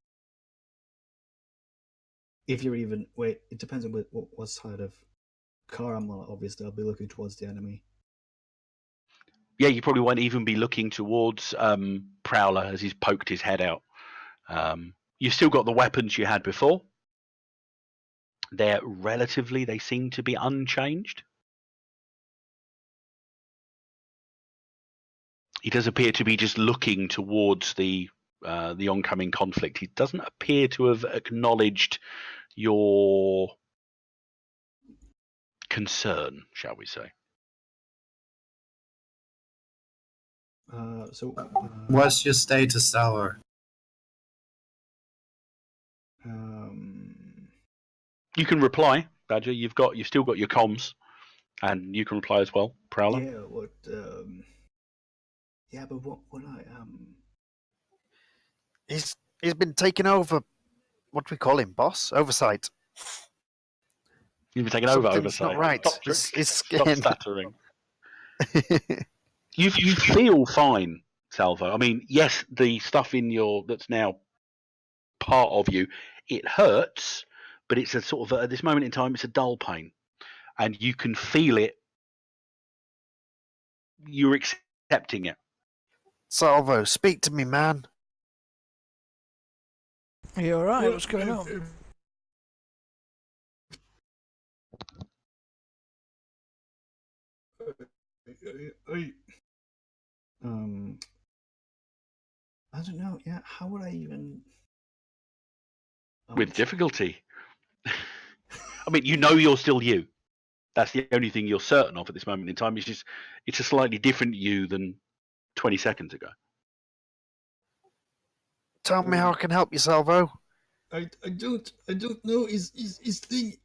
If you're even wait, it depends on what side of car I'm on. Obviously, I'll be looking towards the enemy. Yeah, you probably won't even be looking towards Prowler as he's poked his head out. You've still got the weapons you had before. They seem to be unchanged. He does appear to be just looking towards the oncoming conflict. He doesn't appear to have acknowledged your concern, shall we say. What's your status, Salvo? You can reply, Badger. You've still got your comms, and you can reply as well, Prowler. Yeah, what? Yeah, but what I He's been taken over. What do we call him, boss? Oversight. You've been taken over Something's oversight. not right. Stop, His stop skin. stuttering. You feel fine, Salvo. I mean, yes, the stuff in that's now part of you, it hurts, but it's a sort of at this moment in time, it's a dull pain, and you can feel it. You're accepting it. Salvo, speak to me, man. Are you alright? What's going on? I don't know. Yeah, how would I even? With difficulty. I mean, you know you're still you. That's the only thing you're certain of at this moment in time. It's a slightly different you than 20 seconds ago. Tell me how I can help you, Salvo. I don't know. Is thing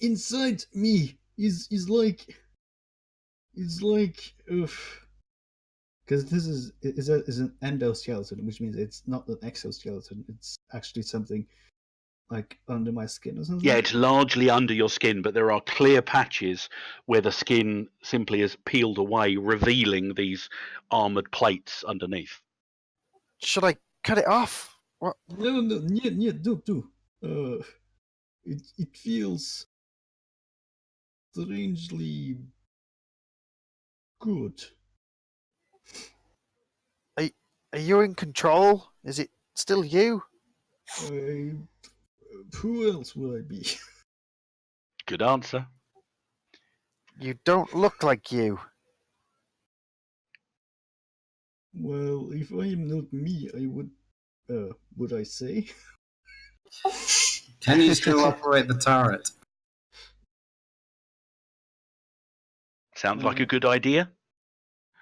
inside me is like because this is an endoskeleton, which means it's not an exoskeleton. It's actually something like under my skin or something. Yeah, it's largely under your skin, but there are clear patches where the skin simply has peeled away, revealing these armored plates underneath. Should I cut it off? What? No, do. It feels strangely good. Are you in control? Is it still you? Who else would I be? Good answer. You don't look like you. Well, if I am not me, I would I say? Can you still operate the turret? Sounds like a good idea.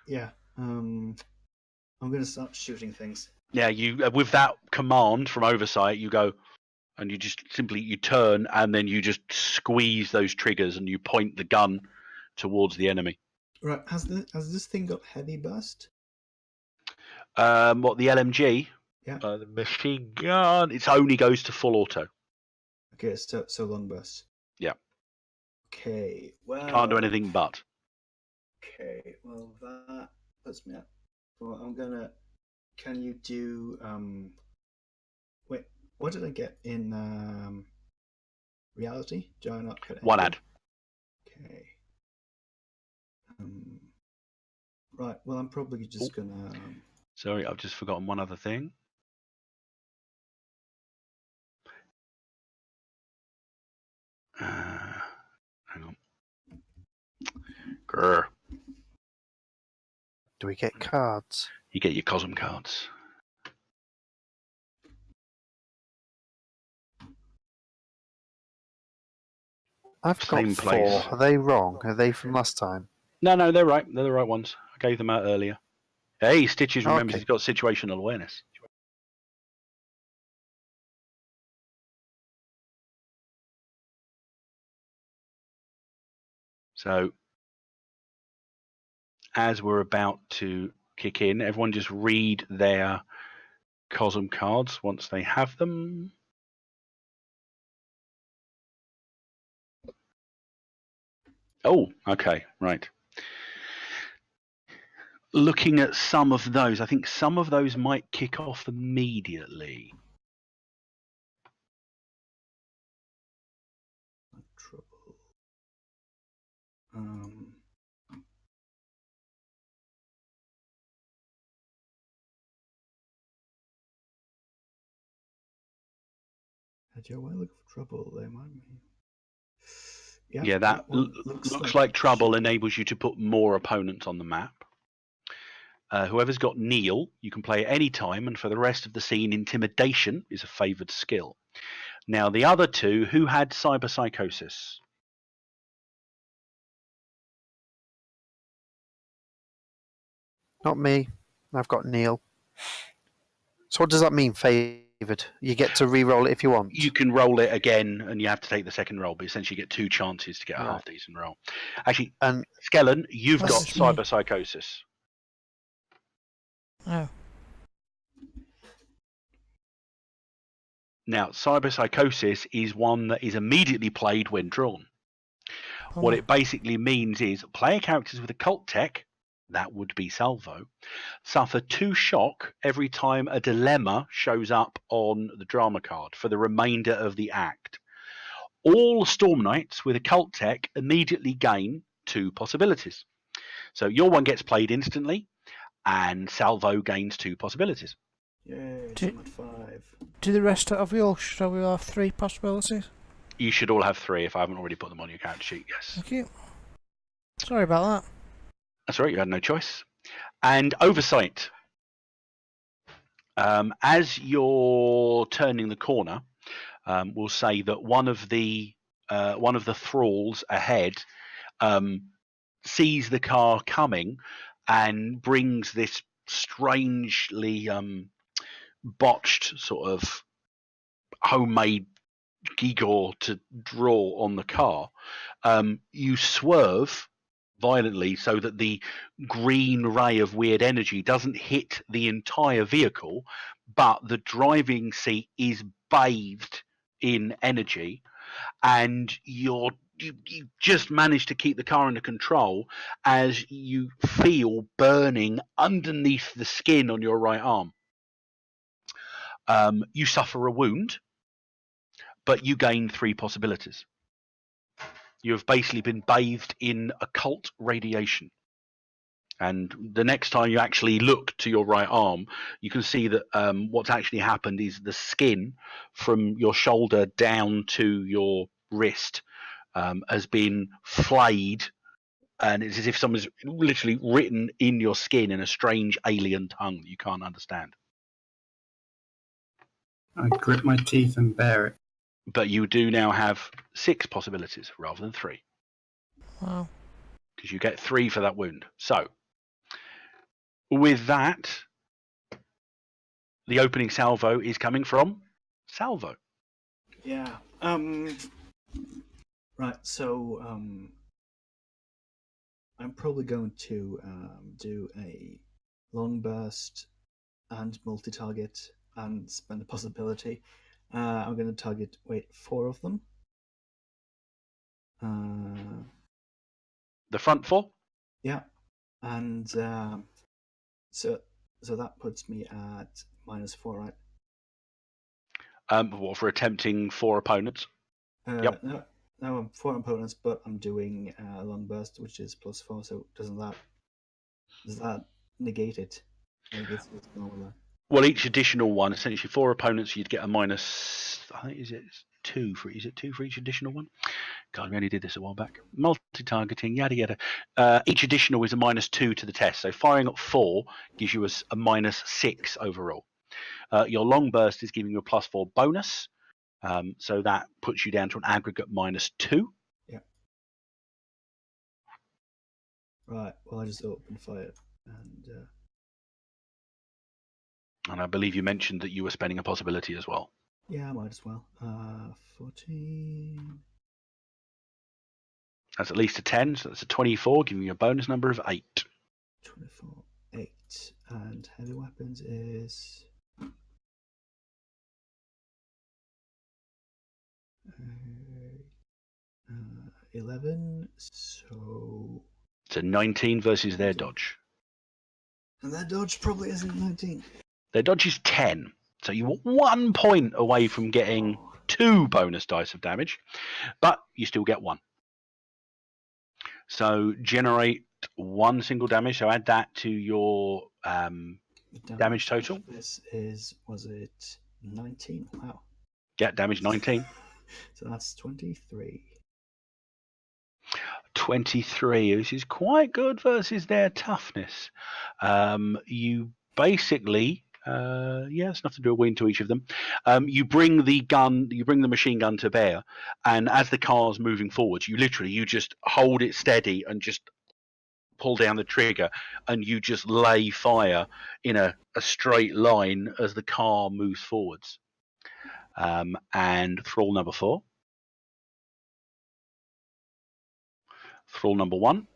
Yeah. I'm gonna start shooting things. Yeah, you with that command from oversight, you go and you just simply you turn and then you just squeeze those triggers and you point the gun towards the enemy. Right. Has this thing got heavy burst? What the LMG? Yeah. The machine gun. It only goes to full auto. Okay, so long burst. Yeah. Okay. Well. Can't do anything but. Okay. Well, that puts me up. Well, I'm gonna. Can you do? Wait. What did I get in reality? Do I not get One ad. Okay. Right. Well, I'm probably just gonna. Sorry, I've just forgotten one other thing. Hang on. Grr. Do we get cards? You get your Cosm cards. I've Same got place. 4. Are they wrong? Are they from last time? No, they're right. They're the right ones. I gave them out earlier. Hey, Stitches remembers Okay. he's got situational awareness. So, as we're about to kick in, everyone just read their Cosm cards once they have them. Oh, okay, right. Looking at some of those, I think some of those might kick off immediately. Trouble. At your well, look for trouble. They might be. Yeah, that one looks like trouble enables you to put more opponents on the map. Whoever's got Kneel, you can play at any time, and for the rest of the scene, Intimidation is a favoured skill. Now, the other two, who had Cyber Psychosis? Not me. I've got Neil. So what does that mean, favoured? You get to re-roll it if you want. You can roll it again, and you have to take the second roll, but essentially you get 2 chances to get a Right. half-decent roll. Actually, And Skellen, you've got That's me. Cyber Psychosis. Oh. Now, Cyber Psychosis is one that is immediately played when drawn. What Oh. it basically means is player characters with occult tech, that would be Salvo, suffer 2 shock every time a dilemma shows up on the drama card for the remainder of the act. All Storm Knights with occult tech immediately gain 2 possibilities. So your one gets played instantly, and Salvo gains 2 possibilities. Yay, Do- I'm at 5. Do the rest of you all, shall we have 3 possibilities? You should all have 3 if I haven't already put them on your character sheet, yes. Thank you. Sorry about that. That's all right, you had no choice. And Oversight. As you're turning the corner, we'll say that one of the thralls ahead sees the car coming and brings this strangely botched sort of homemade gewgaw to draw on the car. You swerve violently so that the green ray of weird energy doesn't hit the entire vehicle, but the driving seat is bathed in energy, and you just manage to keep the car under control as you feel burning underneath the skin on your right arm. You suffer a wound, but you gain 3 possibilities. You have basically been bathed in occult radiation. And the next time you actually look to your right arm, you can see that what's actually happened is the skin from your shoulder down to your wrist has been flayed, and it's as if someone's literally written in your skin in a strange alien tongue that you can't understand. I grit my teeth and bear it. But you do now have 6 possibilities rather than 3. Wow. Because you get 3 for that wound. So, with that, the opening salvo is coming from Salvo. Yeah. Right. So I'm probably going to do a long burst and multi-target and spend a possibility. I'm going to target 4 of them. The front 4? Yeah, and so that puts me at -4, right? What, for attempting 4 opponents? Yep. No, I'm 4 opponents, but I'm doing a long burst, which is +4. So does that negate it? Like it's normal. Well, each additional one, essentially 4 opponents, you'd get a minus. I think is it 2 for? Is it 2 for each additional one? God, we only did this a while back. Multi-targeting, yada yada. Each additional is a -2 to the test. So firing at 4 gives you a -6 overall. Your long burst is giving you a +4 bonus. So that puts you down to an aggregate -2. Yeah. Right. Well, I just opened fire, And I believe you mentioned that you were spending a possibility as well. yeah, I might as well. 14. That's at least a 10, so that's a 24, giving you a bonus number of 8. 24, 8, and heavy weapons is 8. 11. So. So 19 versus their dodge. And that dodge probably isn't 19. Their dodge is 10. So you were 1 point away from getting 2 bonus dice of damage, but you still get 1. So generate 1 single damage. So add that to your damage total. This was it 19? Wow. Yeah, damage 19. So that's 23. 23, which is quite good versus their toughness. You basically, it's enough to do a win to each of them. You bring the machine gun to bear, and as the car's moving forwards, you just hold it steady and just pull down the trigger, and you just lay fire in a straight line as the car moves forwards. And thrall number 4. Thrall number 1.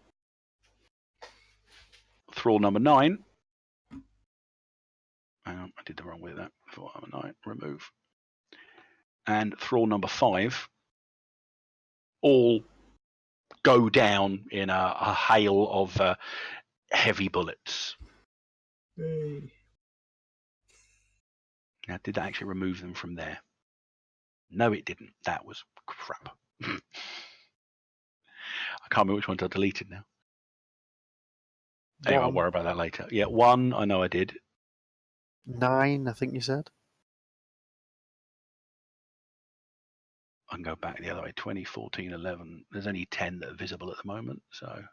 Thrall number 9. Hang on, I did the wrong way with that. Thrall number 9, remove. And thrall number 5 all go down in a hail of heavy bullets. Hey. Now, did that actually remove them from there? No, it didn't. That was crap. I can't remember which ones I deleted now. Anyway, I'll worry about that later. Yeah, 1, I know I did. 9, I think you said. I can go back the other way. 20, 14, 11. There's only 10 that are visible at the moment. So,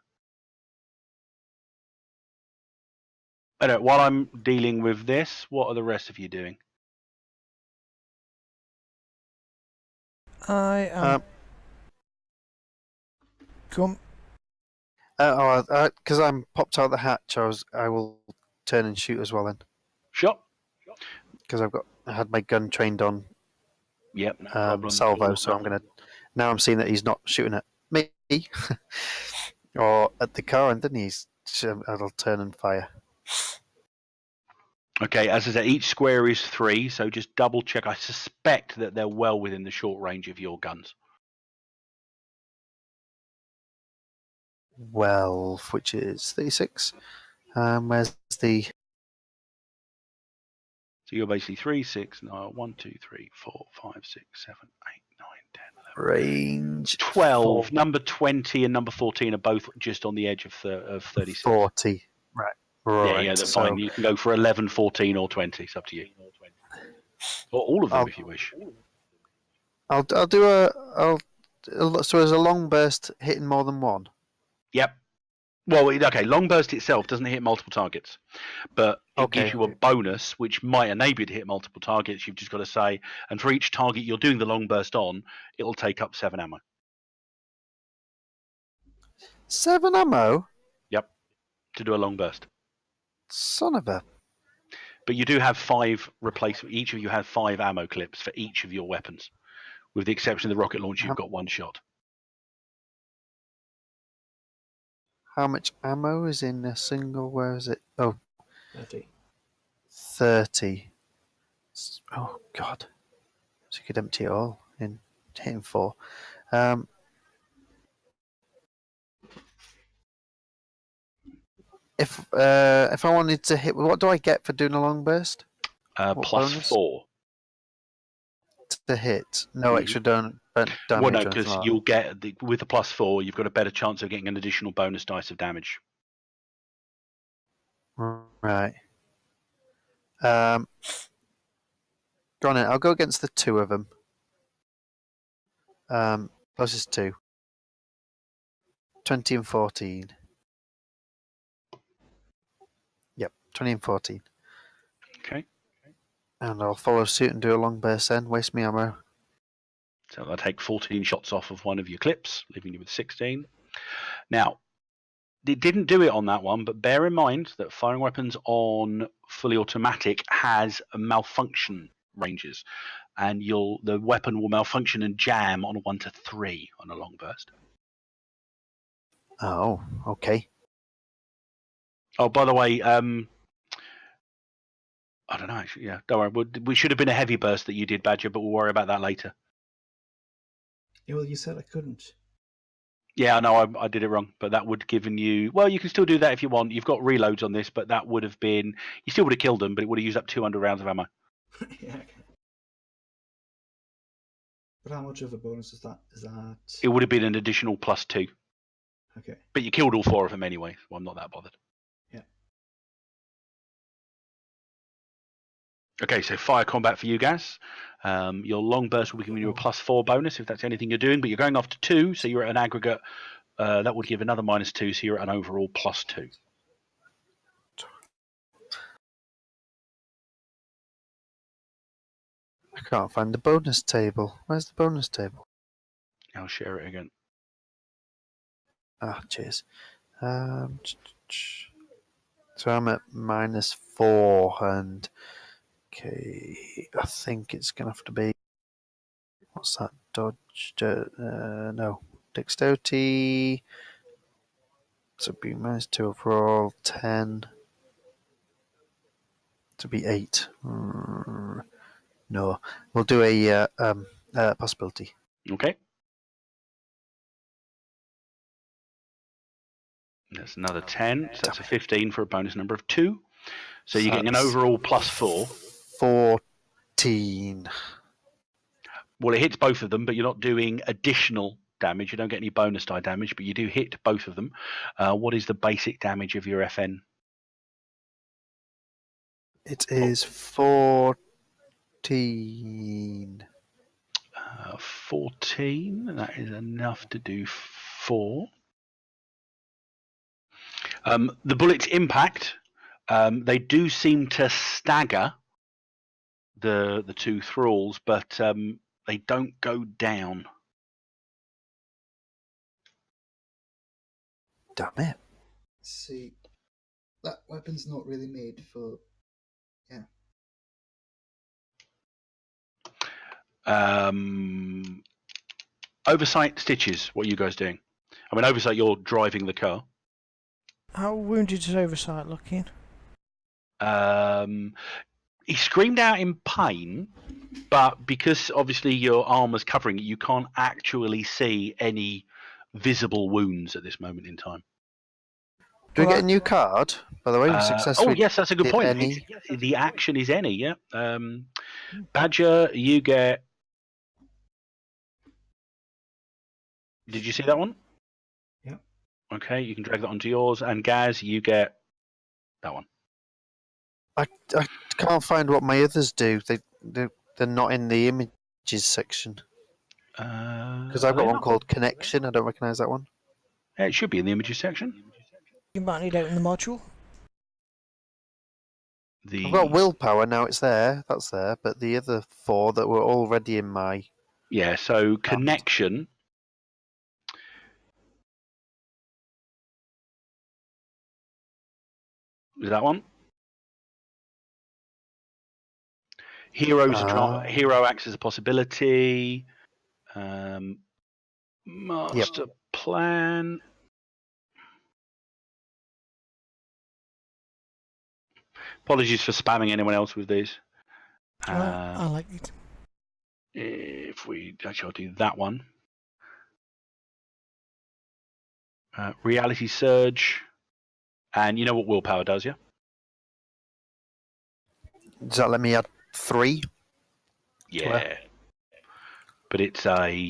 anyway, while I'm dealing with this, what are the rest of you doing? I am. Come. Because I'm popped out the hatch, I will turn and shoot as well then. Sure. Because I had my gun trained on Yep, no problem. salvo, so now I'm seeing that he's not shooting at me or at the car, and then I'll turn and fire. Okay, as I said, each square is 3, so just double check. I suspect that they're well within the short range of your guns. 12, which is 36. Where's the... So you're basically 3, 6, 9, 1, 2, 3, 4, 5, 6, 7, 8, 9, 10, 11. Range 12. 4. Number 20 and number 14 are both just on the edge of 36. 40. Right. Yeah, they're fine. You can go for 11, 14, or 20. It's up to you. Or all of them if you wish. I'll do so there's a long burst hitting more than one? Yep. Well, okay, long burst itself doesn't hit multiple targets, but it gives you a bonus which might enable you to hit multiple targets. You've just got to say, and for each target you're doing the long burst on, it'll take up 7 ammo. 7 ammo? Yep, to do a long burst. Son of a... But you do have 5 replacement. Each of you have 5 ammo clips for each of your weapons. With the exception of the rocket launcher, you've got 1 shot. How much ammo is in a single? Where is it? Oh, 30. 30. Oh, God. So you could empty it all in hitting 4. If I wanted to hit, what do I get for doing a long burst? Plus bonus? 4. To hit. No extra damage. Well, no, because you'll get, with the plus 4, you've got a better chance of getting an additional bonus dice of damage. Right. Go on then. I'll go against the 2 of them. Plus is 2. 20 and 14. Yep, 20 and 14. Okay. And I'll follow suit and do a long burst then. Waste me ammo. So I'll take 14 shots off of one of your clips, leaving you with 16. Now, it didn't do it on that one, but bear in mind that firing weapons on fully automatic has malfunction ranges, and the weapon will malfunction and jam on a 1 to 3 on a long burst. Oh, okay. Oh, by the way, I don't know. Actually, yeah, don't worry. We should have been a heavy burst that you did, Badger, but we'll worry about that later. Yeah, well, you said I couldn't. Yeah, no, I did it wrong, but that would have given you. Well, you can still do that if you want. You've got reloads on this, but that would have been. You still would have killed them, but it would have used up 200 rounds of ammo. Yeah. Okay. But how much of a bonus is that? It would have been an additional +2. Okay. But you killed all 4 of them anyway, so I'm not that bothered. Yeah. Okay, so fire combat for you guys. Your long burst will be giving you a +4 bonus if that's anything you're doing, but you're going after 2, so you're at an aggregate. That would give another -2, so you're at an overall +2. I can't find the bonus table. Where's the bonus table? I'll share it again. Ah, cheers. So I'm at -4, and okay, I think it's gonna have to be. What's that? Dodge? No, dexterity. So it'd be -2 overall, 10. To be 8. No, we'll do a possibility. Okay. That's another 10, so that's a 15 for a bonus number of 2. So you're getting an overall +4. 14. Well, it hits both of them, but you're not doing additional damage. You don't get any bonus die damage, but you do hit both of them. What is the basic damage of your FN? It is 14. 14. That is enough to do 4. The bullets impact. They do seem to stagger the 2 thralls, but they don't go down. Damn it. See, that weapon's not really made for. Yeah. Oversight stitches. What are you guys doing? I mean, oversight. You're driving the car. How wounded is Oversight looking? He screamed out in pain, but because obviously your armor's covering it, you can't actually see any visible wounds at this moment in time. Do we get a new card, by the way? Oh, yes, that's a good point. Any? The action is any, yeah. Badger, you get. Did you see that one? Yeah. Okay, you can drag that onto yours. And Gaz, you get that one. I can't find what my others do. They're not in the images section. Because I've got one called Connection. I don't recognise that one. Yeah, it should be in the images section. You might need out in the module. I've got Willpower, now it's there. That's there. But the other 4 that were already in my... Yeah, so Connection... Is that one? Hero acts as a possibility. Master Plan. Apologies for spamming anyone else with these. I like it. If we actually, I'll do that one. Reality Surge. And you know what Willpower does, yeah? Does that let me add 3? Yeah. But it's a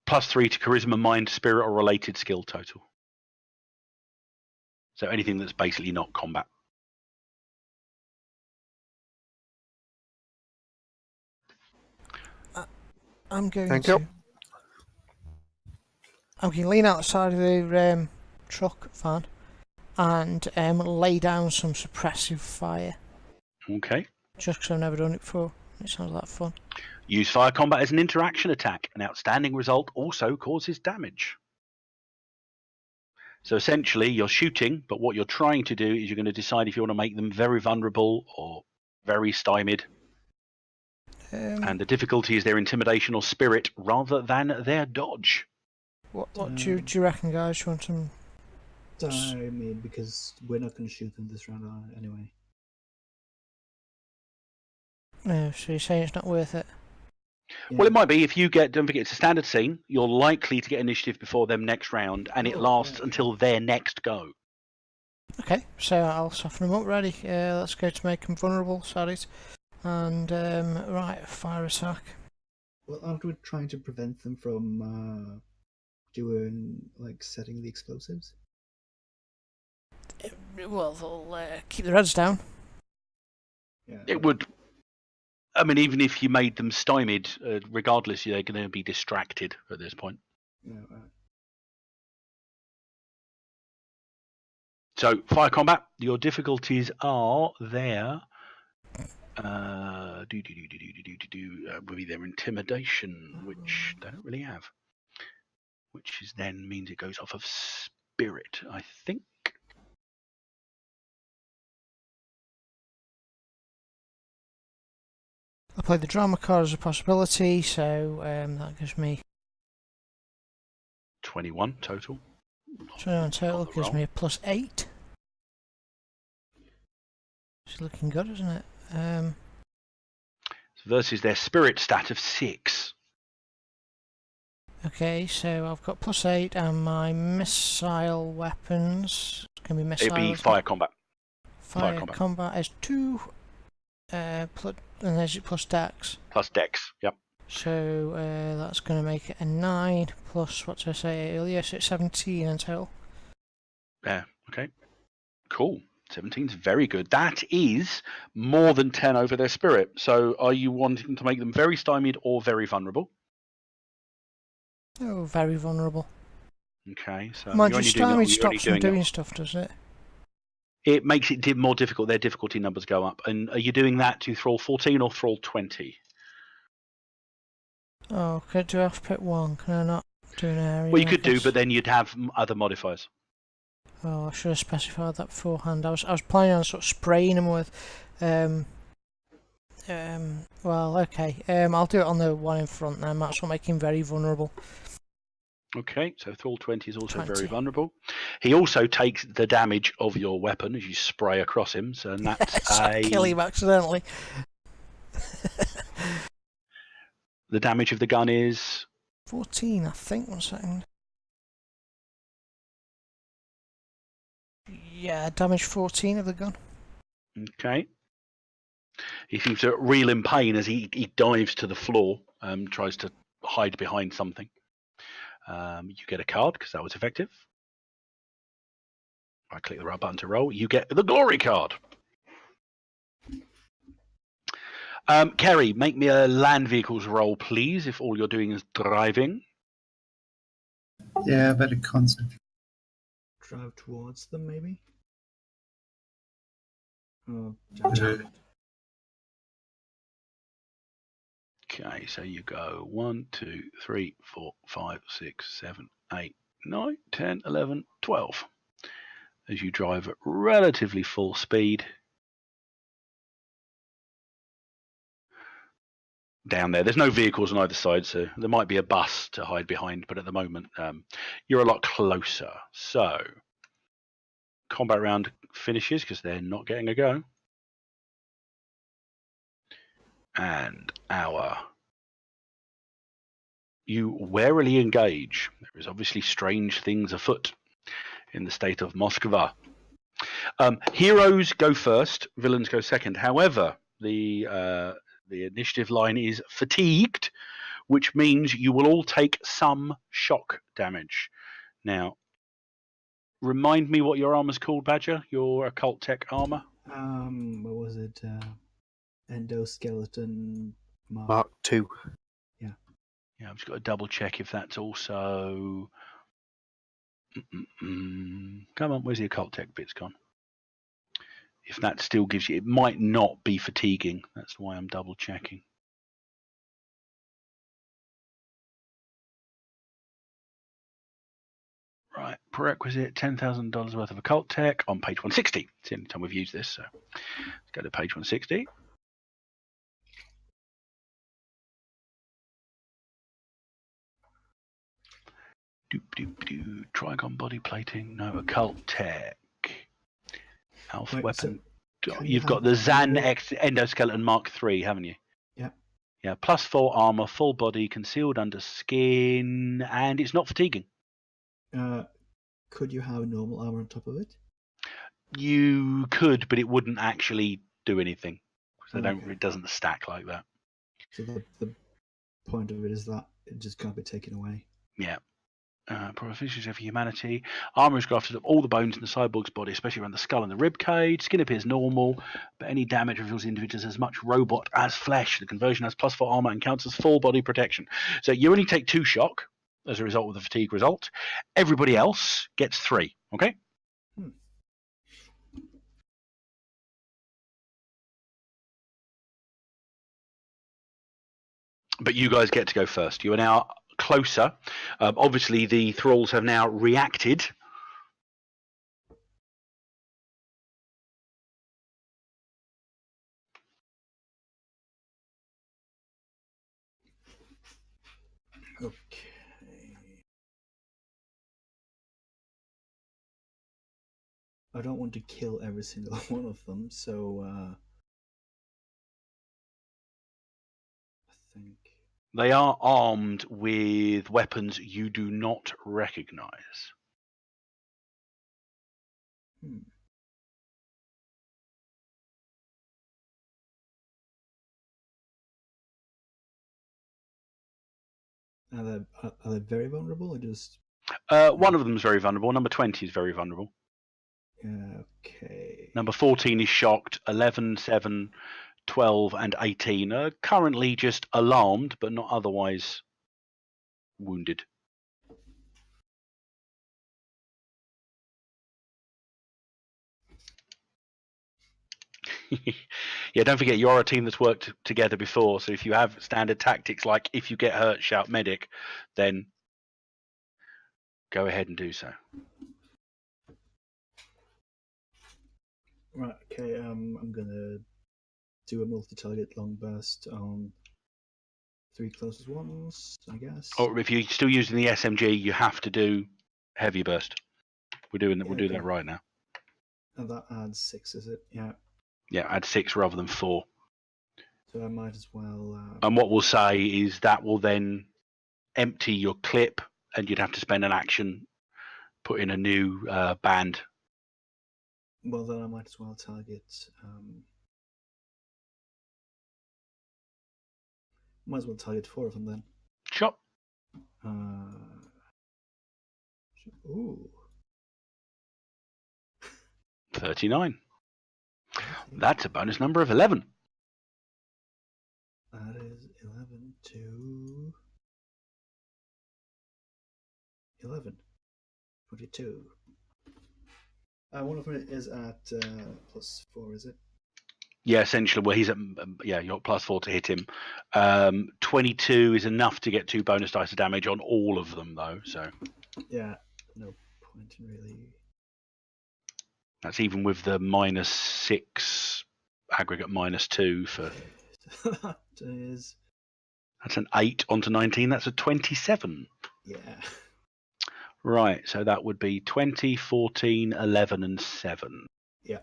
+3 to Charisma, Mind, Spirit, or related skill total. So anything that's basically not combat. I'm going to lean out the side of the truck van and lay down some suppressive fire. Okay. Just because I've never done it before. It sounds like fun. Use fire combat as an interaction attack. An outstanding result also causes damage. So essentially, you're shooting, but what you're trying to do is you're going to decide if you want to make them very vulnerable or very stymied. And the difficulty is their intimidation or spirit rather than their dodge. What do you reckon, guys? You want some... Stymied, because we're not going to shoot them this round anyway. No, so you're saying it's not worth it? Well, it might be if you get. Don't forget, it's a standard scene. You're likely to get initiative before them next round, and it lasts until their next go. Okay, so I'll soften them up. Ready? Let's go to make them vulnerable. Sorry. And right, fire attack. Well, aren't we trying to prevent them from doing like setting the explosives? Well, they'll keep their heads down. Yeah. It would. I mean, even if you made them stymied, regardless, they're going to be distracted at this point. Yeah. So, fire combat. Your difficulties are there. Will be their intimidation, which they don't really have. Which is then means it goes off of spirit, I think. I play the drama card as a possibility, so that gives me 21 total. 21 total, gives roll. me a +8. It's looking good, isn't it? Versus their spirit stat of 6. Okay, so I've got +8, and my missile weapons can be missiles. It'd be fire combat. Fire combat is 2, and there's it plus dex. Plus dex, yep. So that's going to make it a 9 plus what did I say earlier? So it's 17 in total. Yeah, okay. Cool. 17's very good. That is more than 10 over their spirit. So are you wanting to make them very stymied or very vulnerable? Oh, very vulnerable. Okay, so Mind you, stymied stops them doing it. stuff, does it? It makes it more difficult. Their difficulty numbers go up. And are you doing that to thrall 14 or thrall 20? Oh, do I have to pick one? Can I not do an area? Well, you could do, but then you'd have other modifiers. Oh, I should have specified that beforehand. I was planning on sort of spraying them with, well, okay. I'll do it on the one in front then. That's what makes him very vulnerable. Okay, so thrall 20 is also 20. very vulnerable. He also takes the damage of your weapon as you spray across him, so that's I kill him accidentally. The damage of the gun is 14, I think. 1 second. Yeah, damage 14 of the gun. okay. He seems to reel in pain as he dives to the floor, tries to hide behind something. You get a card because that was effective. I click the right button to roll. You get the glory card. Kerry, make me a land vehicles roll, please, if all you're doing is driving. Yeah, better concentrate. Drive towards them, maybe? Oh, Okay, so you go 1, 2, 3, 4, 5, 6, 7, 8, 9, 10, 11, 12. As you drive at relatively full speed down there. There's no vehicles on either side, so there might be a bus to hide behind, but at the moment you're a lot closer. So combat round finishes because they're not getting a go. And you warily engage. There is obviously strange things afoot in the state of Moskva. Heroes go first, villains go second. However, the initiative line is fatigued, which means you will all take some shock damage. Now, remind me what your armor's called, Badger? Your occult tech armor? What was it? Endoskeleton Mark 2. Yeah, I've just got to double check if that's also. Come on, where's the occult tech bits gone? If that still gives you, it might not be fatiguing. That's why I'm double checking. Right, prerequisite $10,000 worth of occult tech on page 160. It's the only time we've used this, so let's go to page 160. Trigon body plating, no occult tech. Alpha Wait, weapon. so You've got the Zan X endoskeleton Mark III, haven't you? Yeah. Yeah, +4 armor, full body, concealed under skin, and it's not fatiguing. Could you have normal armor on top of it? You could, but it wouldn't actually do anything. So Okay. it doesn't stack like that. So the point of it is that it just can't be taken away. Yeah. Proficiency for humanity. Armor is grafted of all the bones in the cyborg's body, especially around the skull and the rib cage. Skin appears normal, but any damage reveals the individual as much robot as flesh. The conversion has +4 armor and counts as full body protection. So you only take 2 shock as a result of the fatigue result. Everybody else gets 3. Okay. But you guys get to go first. You are now closer. Obviously, the thralls have now reacted. Okay. I don't want to kill every single one of them, so I think They are armed with weapons you do not recognize. Are they very vulnerable or just? One of them is very vulnerable. Number 20 is very vulnerable. Okay. Number 14 is shocked. 11, 7, 12, and 18 are currently just alarmed, but not otherwise wounded. Yeah, don't forget, you're a team that's worked together before, so if you have standard tactics like if you get hurt, shout medic, then go ahead and do so. Right, okay, I'm gonna do a multi-target long burst on 3 closest ones, I guess. Or if you're still using the SMG, you have to do heavy burst. We'll do that right now. And that adds 6, is it? Yeah. Yeah, add 6 rather than 4. So I might as well. And what we'll say is that will then empty your clip, and you'd have to spend an action put in a new band. Well, then I might as well target. Might as well target 4 of them then. Sure. Ooh. 39. That's a bonus number of 11. That is 11 to 11. 22. One of them is at +4, is it? Yeah, essentially. Well, he's at you're +4 to hit him. 22 is enough to get 2 bonus dice of damage on all of them, though. So yeah, no point in really. That's even with the -6 aggregate -2 for. That is. That's an 8 onto 19. That's a 27. Yeah. Right, so that would be 20, 14, 11, and 7. Yeah.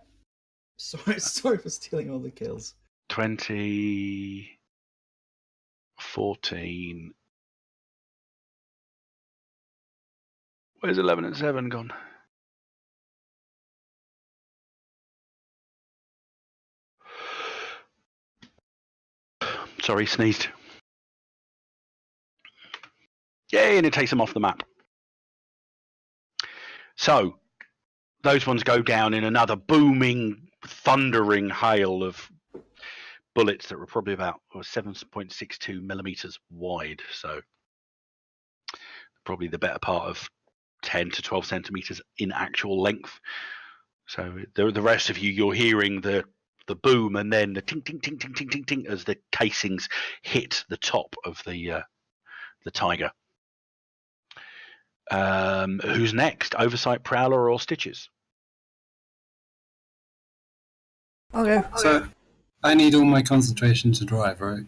Sorry for stealing all the kills. 20, 14. Where's 11 and 7 gone? Sorry, sneezed. Yay, and it takes them off the map. So, those ones go down in another booming, thundering hail of bullets that were probably about 7.62 millimeters wide. So, probably the better part of 10 to 12 centimeters in actual length. So, the rest of you, you're hearing the boom and then the ting, ting, ting, ting, ting, ting, ting as the casings hit the top of the Tiger. Who's next? Oversight, Prowler, or Stitches? Okay. So I need all my concentration to drive, right?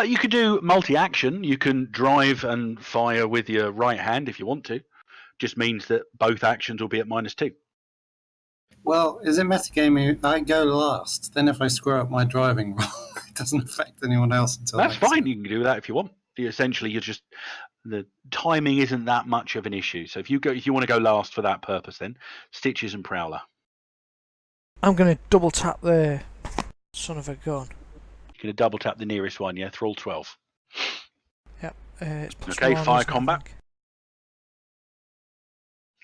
You could do multi-action. You can drive and fire with your right hand if you want to. Just means that both actions will be at -2. Well, is it metagaming? I go last. Then if I screw up my driving roll, I doesn't affect anyone else until That's next fine. turn. You can do that if you want. Essentially, you're just the timing isn't that much of an issue. So if you want to go last for that purpose, then Stitches and Prowler. I'm going to double tap the son of a gun. You're going to double tap the nearest one, yeah? Thrall 12. Yep. It's plus Okay, 1, fire isn't it, I combat. think?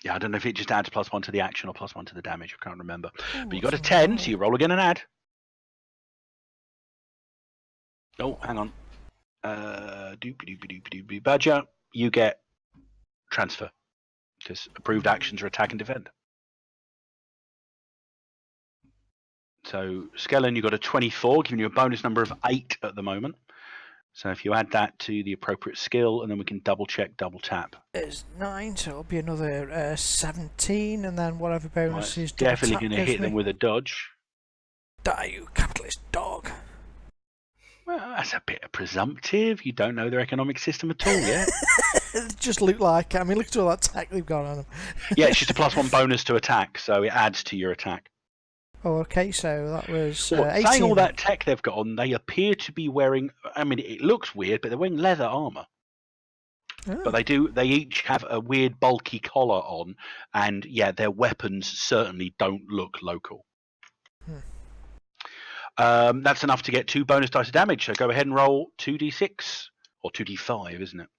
Yeah, I don't know if it just adds +1 to the action or +1 to the damage. I can't remember. Ooh, But you got a what's 10, roll? so you roll again and add. Oh, hang on. Doopy Badger, you get transfer. Because approved actions are attack and defend. So, Skellen, you got a 24, giving you a bonus number of 8 at the moment. So if you add that to the appropriate skill, and then we can double check, double tap. It's 9, so it'll be another 17, and then whatever bonus is double Definitely tap going to gives hit them me. with a dodge. Die, you capitalist dog. Well, that's a bit presumptive. You don't know their economic system at all yet. It just look like it. I mean, look at all that tech they've got on them. Yeah, it's just a +1 bonus to attack, so it adds to your attack. Oh, okay, so that was Well, 18. saying all that tech they've got on, they appear to be wearing, I mean, it looks weird, but they're wearing leather armour. Oh. But they each have a weird bulky collar on, and yeah, their weapons certainly don't look local. That's enough to get 2 bonus dice of damage, so go ahead and roll 2d6, or 2d5, isn't it?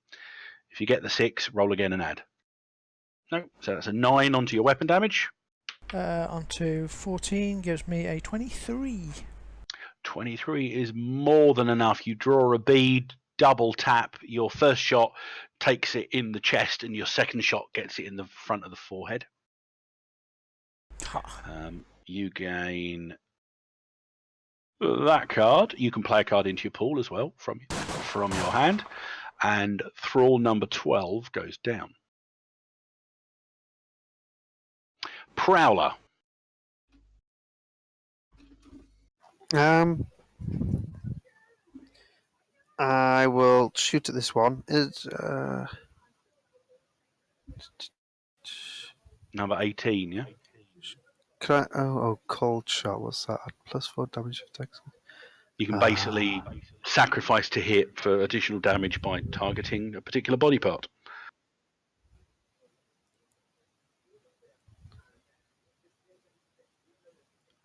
If you get the 6, roll again and add. No, so that's a 9 onto your weapon damage. Onto 14 gives me a 23. 23 is more than enough. You draw a bead, double tap. Your first shot takes it in the chest, and your second shot gets it in the front of the forehead. You gain that card. You can play a card into your pool as well from your hand, and Thrall number 12 goes down. Prowler. I will shoot at this one. Number 18, yeah? Could I? Oh, cold shot. What's that? +4 damage attack. You can basically sacrifice to hit for additional damage by targeting a particular body part.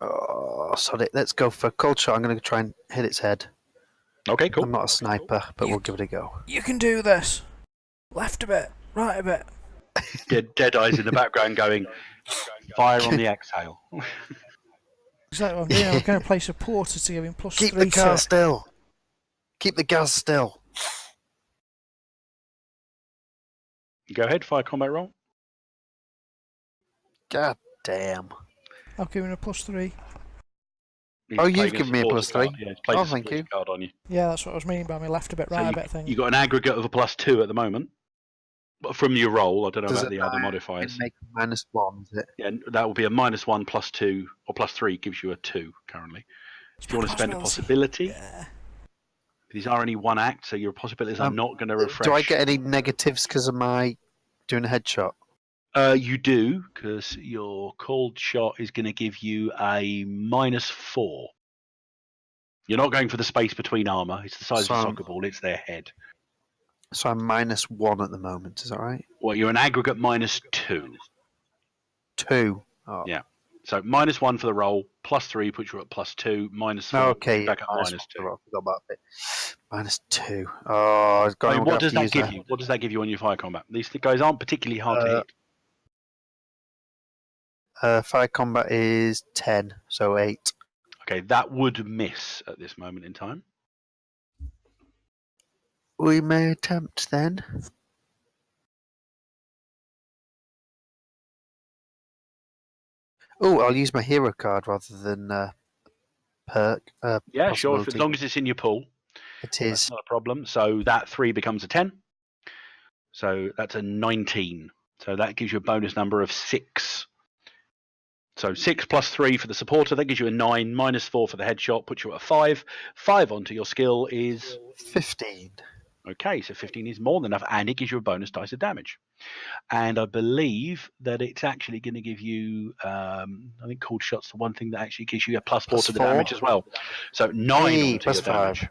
Oh, sorry. Let's go for cold shot. I'm going to try and hit its head. Okay, cool. I'm not a sniper, but we'll give it a go. You can do this. Left a bit, right a bit. Dead eyes in the background going, fire on the exhale. Exactly what I'm doing. I'm going to place a porter to give him +3 Keep the car still. Keep the gas still. Go ahead, fire combat roll. God damn. I'll give him a +3. Oh, you've given me a +3. Yeah, he's played Oh, a thank supporter you. card on you. Yeah, that's what I was meaning by my left a bit, right a bit thing. You got an aggregate of a +2 at the moment. But from your roll, I don't know Does about it the other matter? modifiers. It make -1, is it? Yeah, that will be a -1 +2 or +3 gives you a 2 currently. If you want to spend a possibility, Yeah. these are only one act, so your possibilities are not going to refresh. Do I get any negatives because of my doing a headshot? You do, because your cold shot is going to give you a -4. You're not going for the space between armor. It's the size of a soccer ball. It's their head. So I'm -1 at the moment. Is that right? Well, you're an aggregate -2. 2. Oh. Yeah. So -1 for the roll, +3 puts you at +2, -4 Okay. back at -1. -2. I forgot about it. -2. Oh, I've got. I mean, what does that give you? What does that give you on your fire combat? These guys aren't particularly hard to hit. Fire combat is 10, so 8. Okay, that would miss at this moment in time. We may attempt then. Oh, I'll use my hero card rather than perk. Yeah, sure. As possibility. long as it's in your pool, It well, is. that's not a problem. So that 3 becomes a 10. So that's a 19. So that gives you a bonus number of 6. So 6 + 3 for the supporter, that gives you a 9, -4 for the headshot, puts you at a 5. 5 onto your skill is 15. Okay, so 15 is more than enough, and it gives you a bonus dice of damage. And I believe that it's actually going to give you, I think cold shot's the one thing that actually gives you a +4 Plus to the 4. damage as well. So 9 Hey, onto plus your damage.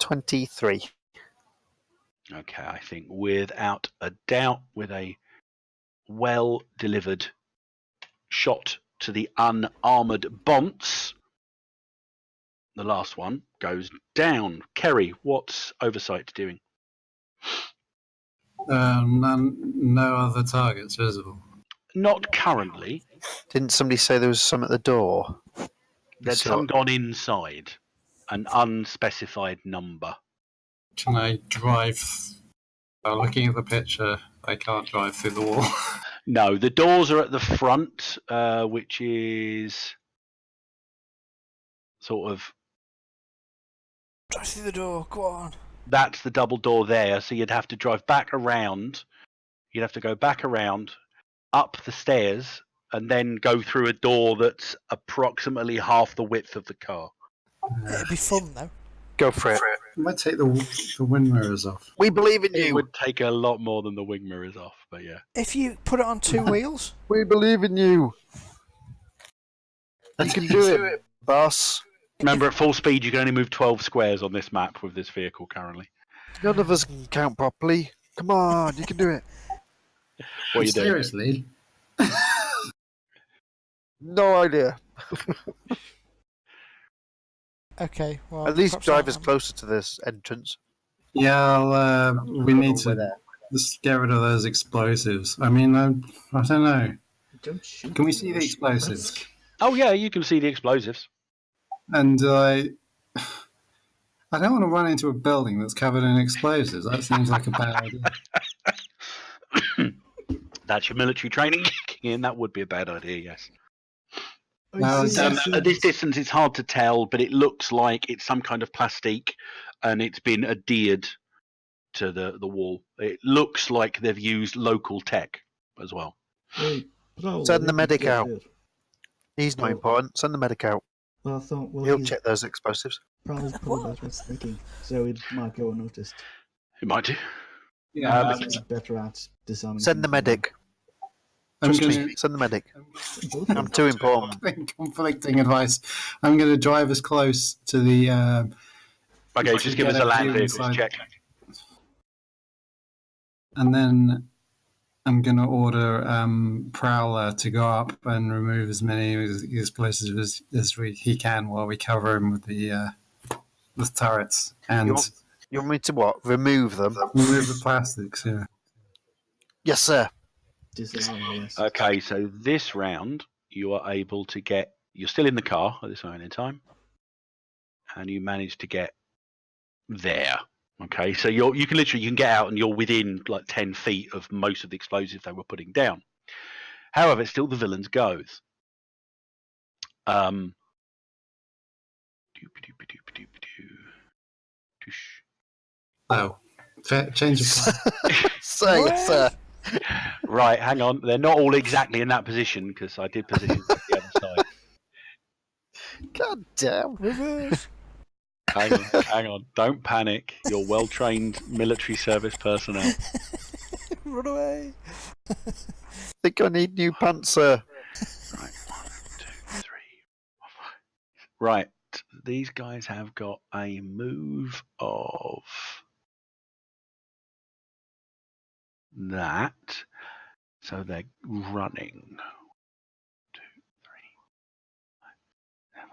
23. Okay, I think without a doubt, with a well-delivered shot to the unarmored bonce, the last one goes down. Kerry, what's Oversight doing? No other targets visible. Not currently. Didn't somebody say there was some at the door? There's So- some gone inside, an unspecified number. Can I drive? Looking at the picture, I can't drive through the wall. No, the doors are at the front, which is sort of, Drive through the door. Go on. that's the double door there. So you'd have to drive back around. You'd have to go back around, up the stairs, and then go through a door that's approximately half the width of the car. It'd be fun though. Go for it. I might take the wind mirrors off. We believe in It you. would take a lot more than the wing mirrors off, but yeah. If you put it on 2 wheels, We believe in you. You can do it, boss. Remember, at full speed, you can only move 12 squares on this map with this vehicle currently. None of us can count properly. Come on, you can do it. What are you doing? Seriously? No idea. okay. Well, At least perhaps drive not, us closer to this entrance. Yeah, we need Over to there. just get rid of those explosives. I mean, I don't know. Don't shoot. Can we see the explosives? Oh, yeah, you can see the explosives. And I don't want to run into a building that's covered in explosives. That seems like a bad idea. That's your military training kicking in. That would be a bad idea, yes. No, At this distance, it's hard to tell, but it looks like it's some kind of plastique, and it's been adhered to the wall. It looks like they've used local tech as well. Send the medic out. He's not important. Send the medic out. Well, I thought, well, He'll he's check those explosives. probably better at sneaking, so it might go unnoticed. It might do. Yeah, He's better at disarming. Send the things than medic. I'm Trust gonna. me. Send the medic. both of I'm them. too important. Conflicting advice. I'm going to drive as close to the. Okay, to just give get us a land view vehicles inside. check. And then I'm going to order Prowler to go up and remove as many explosives as he can while we cover him with the turrets and You want me to what? Remove them? remove the plastics. Yeah. Yes, sir. Disarm, yes. Okay, so this round you are able to get. You're still in the car at this moment in time, and you manage to get there. Okay, so you can get out and you're within like 10 feet of most of the explosives they were putting down. However, it's still the villains' goes. Oh, change of plan. Say, yes, sir. Right, hang on. They're not all exactly in that position because I did position them the other side. God damn. reverse. Hang on. Don't panic. You're well-trained military service personnel. Run away. Think I need new pants, sir. Right, 1, 2, 3, 4, 5. Right, these guys have got a move of that, so they're running. 1, 2, 3, 5, 7,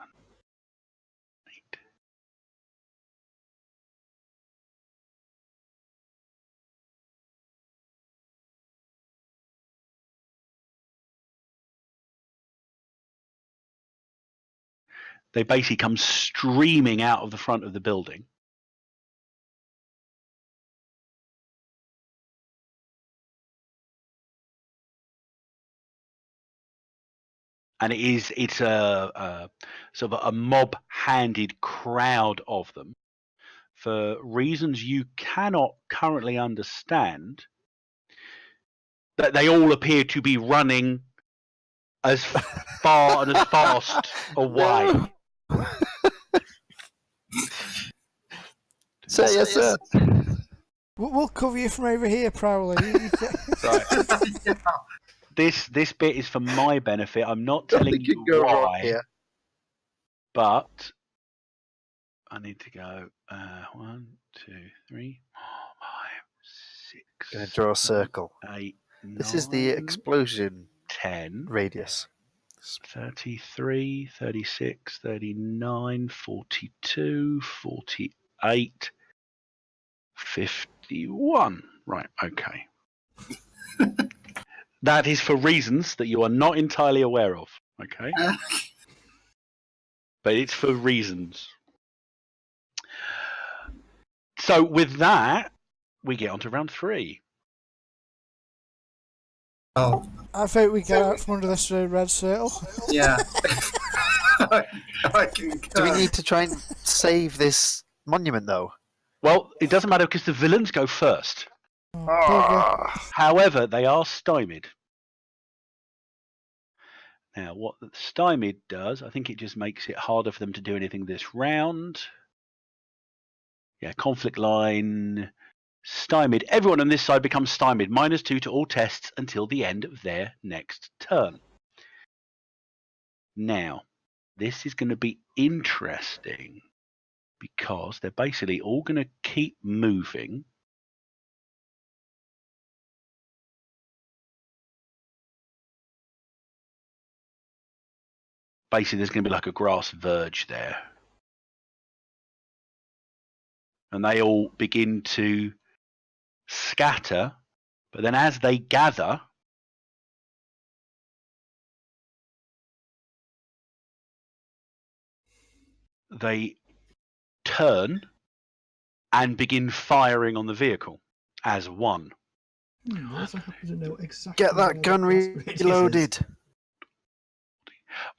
8. They basically come streaming out of the front of the building. And it's a sort of a mob-handed crowd of them. For reasons you cannot currently understand, that they all appear to be running as far and as fast away. Sir, yes, sir. We'll cover you from over here, Prowler. Right. This bit is for my benefit. I'm not telling Nothing you can go wrong why, here. but I need to go 1, 2, 3, 4, 5, 6. Going to draw a 7, circle. 8, 9, This is the explosion 10, radius. 33, 36, 39, 42, 48, 51. Right, okay. That is for reasons that you are not entirely aware of, okay? But it's for reasons. So with that, we get on to round 3. Oh, I think we get out from under this red circle. yeah. I can Do we need to try and save this monument, though? Well, it doesn't matter because the villains go first. Oh, bugger. However, they are stymied. Now, what the stymied does, I think it just makes it harder for them to do anything this round. Yeah, conflict line, stymied. Everyone on this side becomes stymied. -2 to all tests until the end of their next turn. Now, this is going to be interesting because they're basically all going to keep moving. Basically, there's going to be like a grass verge there. And they all begin to scatter. But then as they gather, they turn and begin firing on the vehicle as one. I also happen to know exactly. Get that gun reloaded.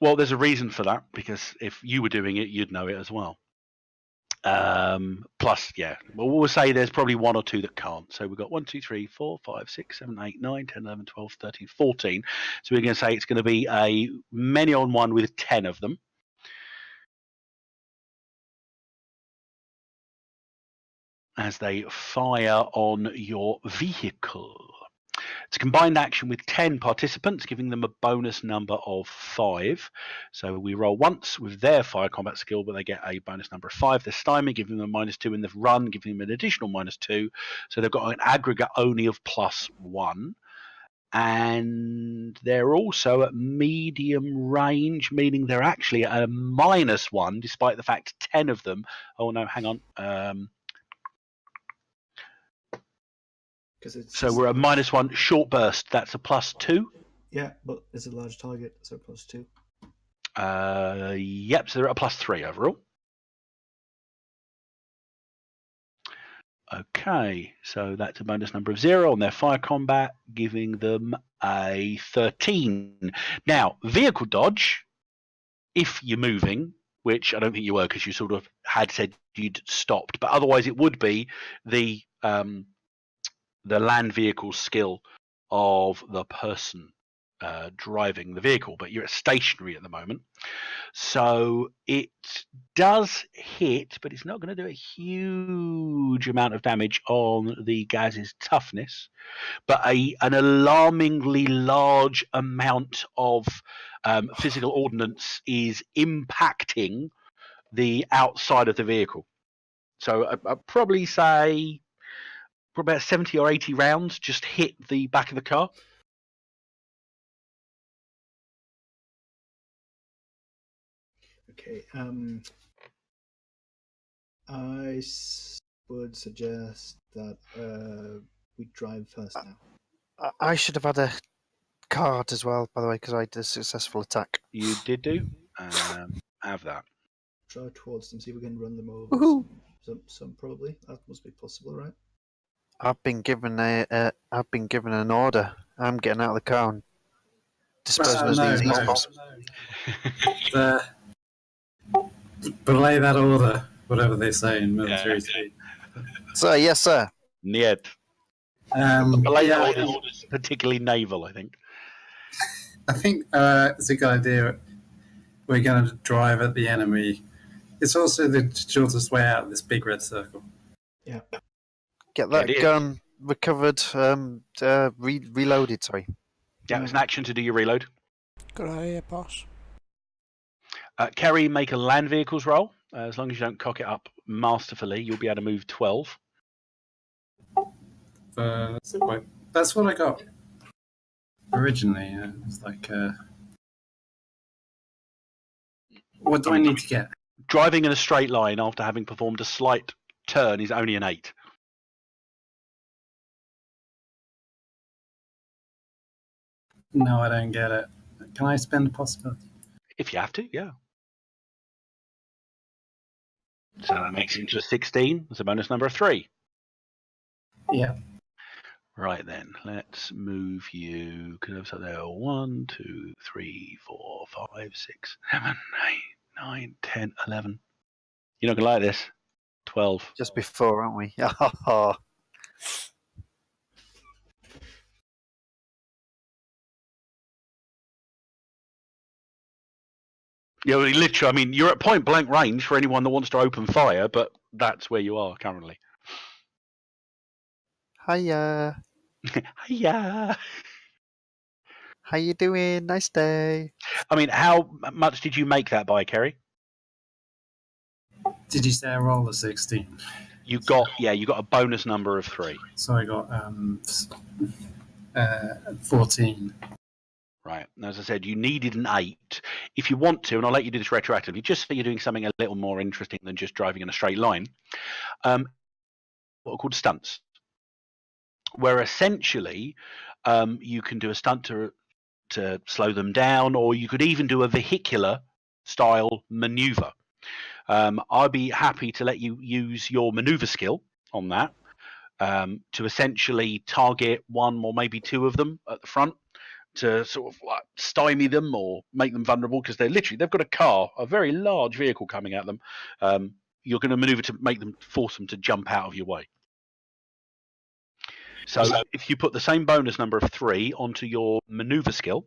Well, there's a reason for that, because if you were doing it, you'd know it as well. Plus, yeah, well, we'll say there's probably 1 or 2 that can't. So we've got 1, 2, 3, 4, 5, 6, 7, 8, 9, 10, 11, 12, 13, 14. So we're going to say it's going to be a many on one with 10 of them. As they fire on your vehicle. It's a combined action with 10 participants, giving them a bonus number of 5. So we roll once with their fire combat skill, but they get a bonus number of 5. They're stymied, giving them a -2 in the run, giving them an additional -2. So they've got an aggregate only of +1. And they're also at medium range, meaning they're actually at a -1, despite the fact 10 of them. Oh no, hang on. So we're at -1 short burst. That's a +2. Yeah, but it's a large target, so +2. Yep. So they're at a +3 overall. Okay, so that's a bonus number of 0 on their fire combat, giving them a 13. Now, vehicle dodge, if you're moving, which I don't think you were because you sort of had said you'd stopped, but otherwise it would be the land vehicle skill of the person driving the vehicle, but you're stationary at the moment. So it does hit, but it's not going to do a huge amount of damage on the gaz's toughness, but an alarmingly large amount of physical ordnance is impacting the outside of the vehicle. So I'd probably say about 70 or 80 rounds just hit the back of the car. Okay. I would suggest that we drive first now. I should have had a card as well, by the way, because I did a successful attack. You did do. Have that. Drive towards them, see if we can run them over. Woohoo. Some probably. That must be possible, right? I've been given an order. I'm getting out of the car and disposing of these bombs. Belay that order, whatever they say in military speak. Sir, yes, sir. Niet. Belay yeah, that order is particularly naval, I think. I think it's a good idea. We're going to drive at the enemy. It's also the shortest way out of this big red circle. Yeah. Get that gun recovered, reloaded, sorry. Yeah, it's an action to do your reload. Good idea, boss. Kerry, make a land vehicles roll. As long as you don't cock it up masterfully, you'll be able to move 12. That's what I got originally. It's like, what do I need to get? Driving in a straight line after having performed a slight turn is only an 8. No, I don't get it. Can I spend the possibility? If you have to, yeah. So that makes it into a 16. That's a bonus number of 3. Yeah. Right then, let's move you. So there are 1, 2, 3, 4, 5, 6, 7, 8, 9, 10, 11. You're not going to like this. 12. Just before, aren't we? Yeah, literally, I mean, you're at point blank range for anyone that wants to open fire, but that's where you are currently. Hiya. Hiya. How you doing? Nice day. I mean, how much did you make that by, Kerry? Did you say I roll a 16? You got a bonus number of 3. So I got 14. Right. And as I said, you needed an 8. If you want to, and I'll let you do this retroactively, just so you're doing something a little more interesting than just driving in a straight line, what are called stunts, where essentially you can do a stunt to slow them down, or you could even do a vehicular style maneuver. I'd be happy to let you use your maneuver skill on that to essentially target 1 or maybe 2 of them at the front to sort of like stymie them or make them vulnerable, because they've got a very large vehicle coming at them. You're going to maneuver to force them to jump out of your way. So if you put the same bonus number of 3 onto your maneuver skill,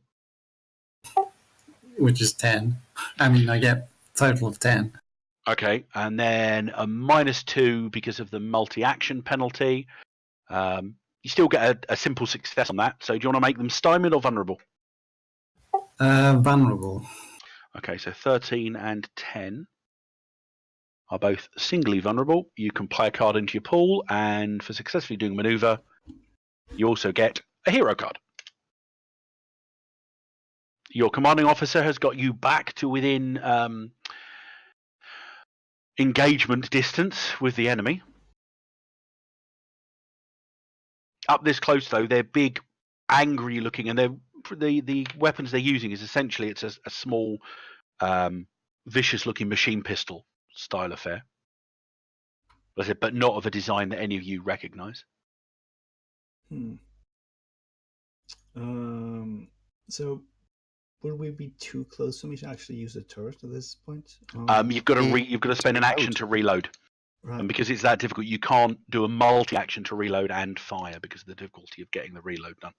which is 10, I mean, I get a total of 10. Okay, and then a -2 because of the multi-action penalty. You still get a simple success on that. So do you want to make them stymied or vulnerable? Vulnerable. Okay, so 13 and 10 are both singly vulnerable. You can play a card into your pool, and for successfully doing a maneuver, you also get a hero card. Your commanding officer has got you back to within engagement distance with the enemy. Up this close, though, they're big, angry-looking, and the weapons they're using is essentially it's a small, vicious-looking machine pistol style affair. But not of a design that any of you recognise. So, would we be too close for me to actually use a turret at this point? You've got to spend an action to reload. Right. And because it's that difficult, you can't do a multi-action to reload and fire because of the difficulty of getting the reload done.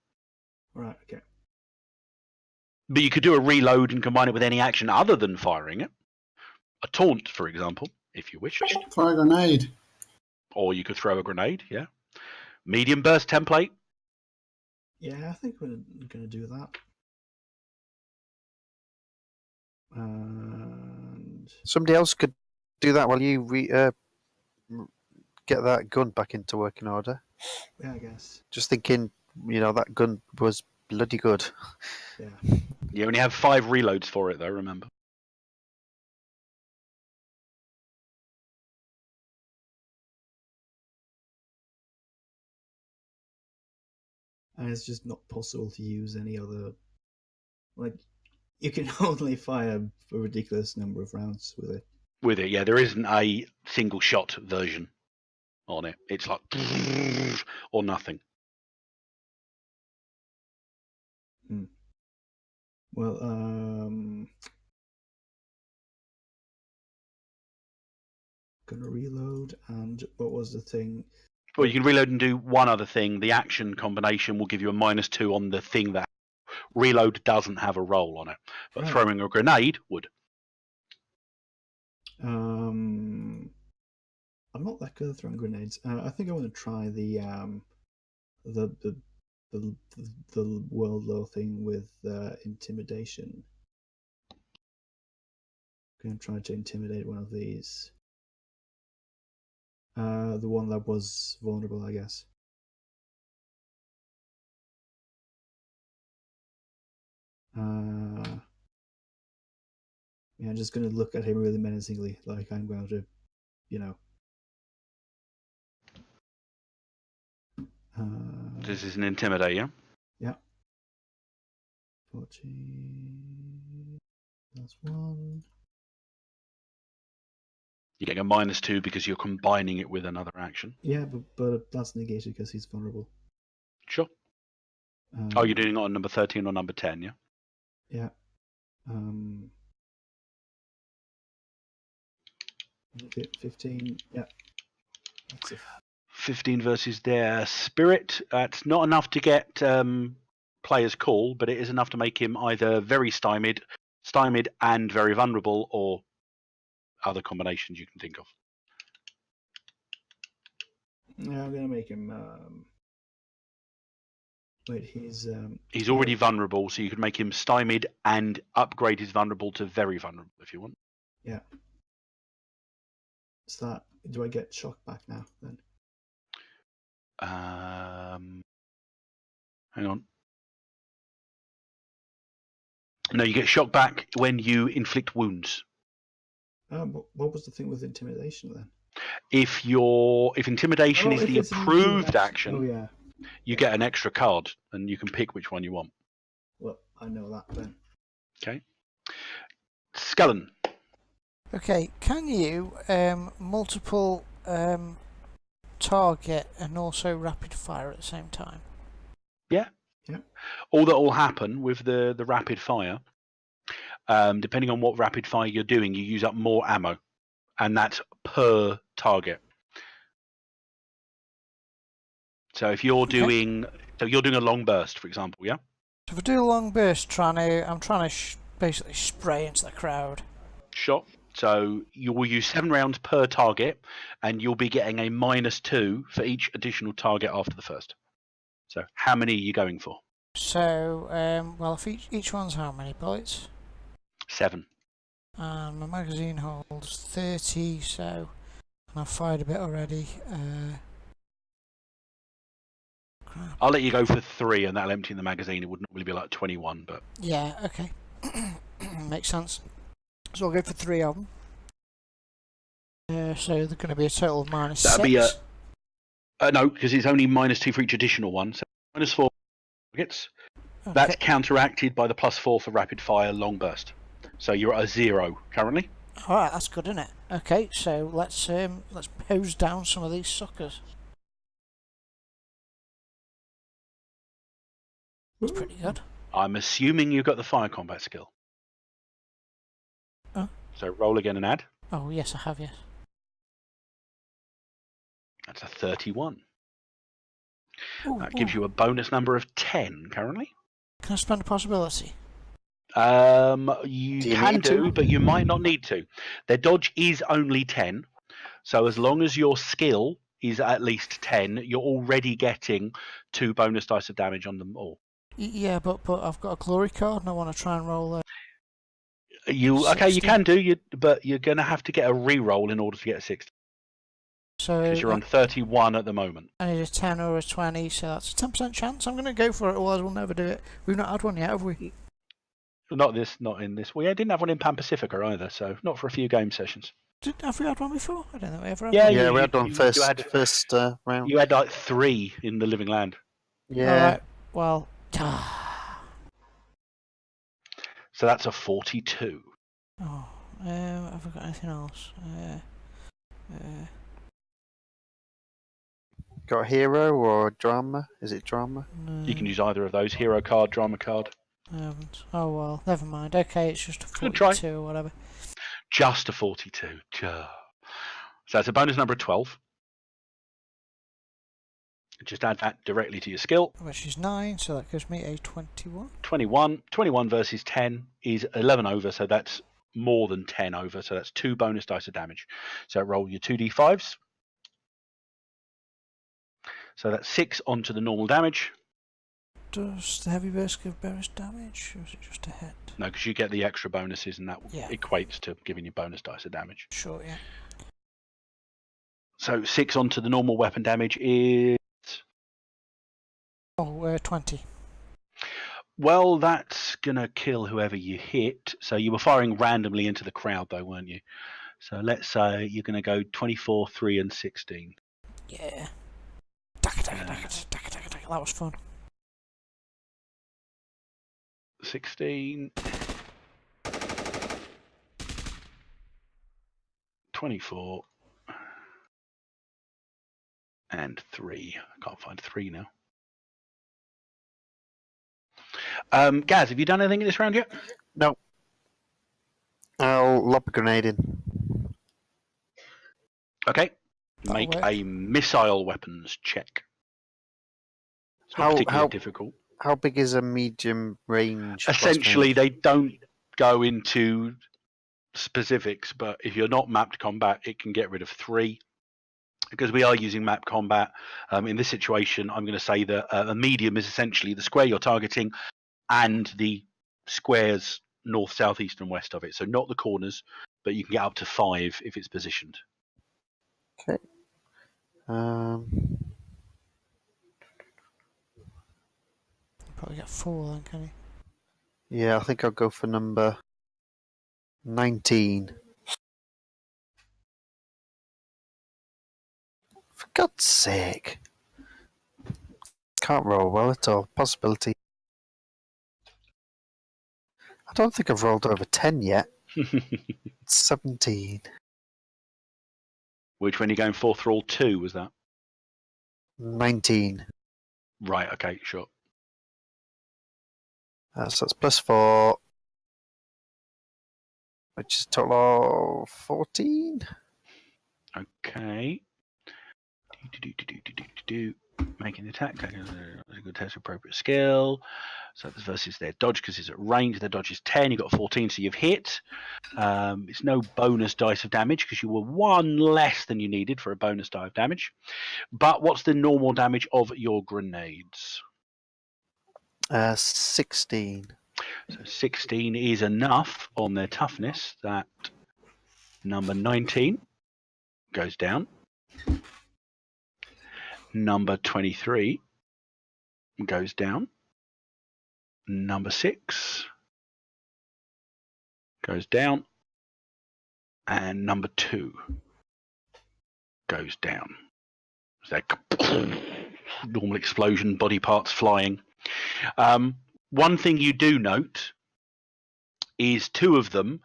Right, okay. But you could do a reload and combine it with any action other than firing it. A taunt, for example, if you wish. Fire a grenade. Or you could throw a grenade, yeah. Medium burst template. Yeah, I think we're going to do that. And somebody else could do that while you get that gun back into working order. Yeah, I guess. Just thinking, that gun was bloody good. Yeah. You only have 5 reloads for it, though, remember. And it's just not possible to use any other... Like, you can only fire a ridiculous number of rounds with it. With it, yeah. There isn't a single shot version on it. It's like or nothing. Well, gonna reload, and what was the thing? Well, you can reload and do one other thing. The action combination will give you a -2 on the thing that reload doesn't have a roll on it, but right. Throwing a grenade would. I'm I'm not that good at throwing grenades. I think I want to try the world law thing with intimidation. I'm going to try to intimidate one of these. The one that was vulnerable, I guess. Yeah, I'm just going to look at him really menacingly, like I'm going to, you know. This is an intimidate, yeah? Yeah. 14. That's 1. You're getting a -2 because you're combining it with another action. Yeah, but that's negated because he's vulnerable. Sure. Oh, you're doing it on number 13 or number 10, yeah? Yeah. 15. Yeah. That's 15 versus their spirit. That's not enough to get player's call, but it is enough to make him either very stymied and very vulnerable, or other combinations you can think of. Yeah, I'm gonna make him. Wait, he's already vulnerable, so you could make him stymied and upgrade his vulnerable to very vulnerable if you want. Yeah. Is that? Do I get shock back now then? Hang on. No, you get shock back when you inflict wounds. What was the thing with intimidation then? If intimidation is the approved action, you get an extra card, and you can pick which one you want. Well, I know that then. Okay. Scullen. Okay, can you multiple target and also rapid fire at the same time? Yeah. Yeah. All that will happen with the rapid fire, depending on what rapid fire you're doing, you use up more ammo, and that's per target. So if you're doing a long burst, for example, yeah. So if I do a long burst, I'm trying to basically spray into the crowd. Sure. So you will use 7 rounds per target, and you'll be getting a -2 for each additional target after the first. So how many are you going for? So, well, if each one's how many bullets? 7. And my magazine holds 30, so I've fired a bit already. Crap. I'll let you go for 3, and that'll empty the magazine. It would normally be like 21, but yeah, okay, makes sense. So I'll go for 3 of them. So they're going to be a total of -6. That'll be no, because it's only -2 for each additional one. So -4 targets. Okay. That's counteracted by the +4 for rapid fire long burst. So you're at a 0 currently. All right, that's good, isn't it? Okay, so let's hose down some of these suckers. That's pretty good. I'm assuming you've got the fire combat skill. Oh. So roll again and add. Oh yes, I have, yes. That's a 31. Ooh, That gives you a bonus number of 10 currently. Can I spend a possibility? You can do, but you might not need to. Their dodge is only 10, so as long as your skill is at least 10, you're already getting 2 bonus dice of damage on them all. Yeah, but I've got a glory card and I want to try and roll You 60. can do, but you're going to have to get a re-roll in order to get a 60. So Because you're on 31 at the moment. I need a 10 or a 20, so that's a 10% chance. I'm going to go for it, otherwise we'll never do it. We've not had one yet, have we? Not in this. We didn't have one in Pan Pacifica either, so not for a few game sessions. Have we had one before? I don't think we ever had Yeah, one. Yeah, we had one first round. You had like 3 in the Living Land. Yeah. Alright, well... So that's a 42. Oh, have I got anything else? Got a hero or a drama? Is it drama? No, You can use either of those: hero card, drama card. I haven't. Oh well, never mind. Okay, it's just a Good try. 42 or whatever. Just a 42. So that's a bonus number of 12. Just add that directly to your skill. Which is 9, so that gives me a 21. 21 versus 10 is 11 over, so that's more than 10 over, so that's 2 bonus dice of damage. So roll your 2d5s. So that's 6 onto the normal damage. Does the heavy burst give bonus damage, or is it just a hit? No, because you get the extra bonuses, and that Yeah. equates to giving you bonus dice of damage. Sure, yeah. So 6 onto the normal weapon damage is... Oh, 20. Well, that's going to kill whoever you hit. So you were firing randomly into the crowd, though, weren't you? So let's say you're going to go 24, 3, and 16. Yeah. That was fun. 16... 24... and 3. I can't find 3 now. Gaz, have you done anything in this round yet? No. I'll lob a grenade in. Okay. That'll Make work. a missile weapons check. It's not How- particularly how- difficult. How big is a medium range? Essentially, they don't go into specifics, but if you're not mapped combat, it can get rid of 3. Because we are using map combat, in this situation, I'm going to say that a medium is essentially the square you're targeting and the squares north, south, east, and west of it. So not the corners, but you can get up to 5 if it's positioned. Okay. Probably get 4 then, can he? Yeah, I think I'll go for number 19. For God's sake. Can't roll well at all. Possibility. I don't think I've rolled over 10 yet. It's 17. Which, when you're going 4th roll 2, was that? 19. Right, okay, sure. So that's +4. Which is total of 14. Okay. Making the attack. A good test of appropriate skill. So this versus their dodge because it's at range. Their dodge is 10. You've got 14, so you've hit. It's no bonus dice of damage because you were 1 less than you needed for a bonus die of damage. But what's the normal damage of your grenades? 16. So 16 is enough on their toughness that number 19 goes down. Number 23 goes down. Number 6 goes down. And number 2 goes down. It's like normal explosion, body parts flying. One thing you do note is 2 of them,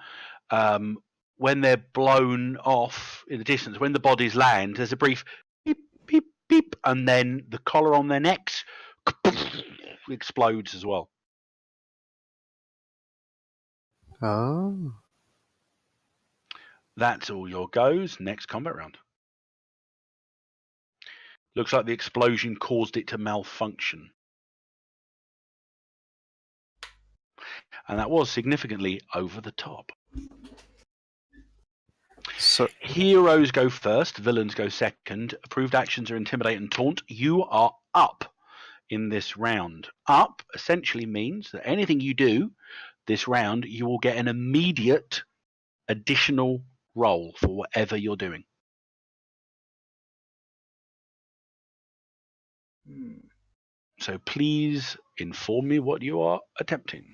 when they're blown off in the distance, when the bodies land, there's a brief beep, beep, beep, and then the collar on their necks explodes as well. Oh. That's all your goes. Next combat round. Looks like the explosion caused it to malfunction. And that was significantly over the top. So Heroes go first, villains go second. Approved actions are intimidate and taunt. You are up in this round. Up essentially means that anything you do this round, you will get an immediate additional roll for whatever you're doing. So please inform me what you are attempting.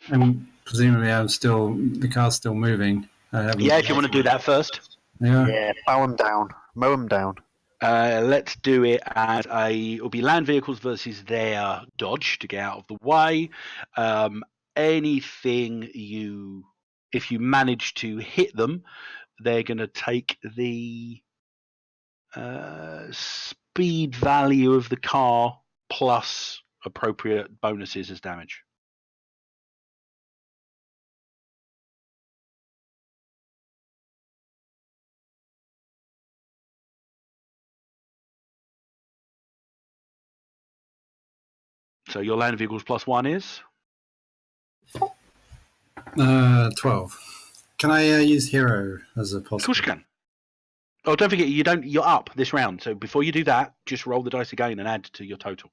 And presumably, the car's still moving. Yeah, if you want to do that first. Yeah. bow them down. Mow them down. Let's do it as it'll be land vehicles versus their dodge to get out of the way. If you manage to hit them, they're going to take the speed value of the car plus appropriate bonuses as damage. So your land vehicles +1 is? 12. Can I use hero as a Of possible? course you can. Oh, don't forget, you're up this round. So before you do that, just roll the dice again and add to your total.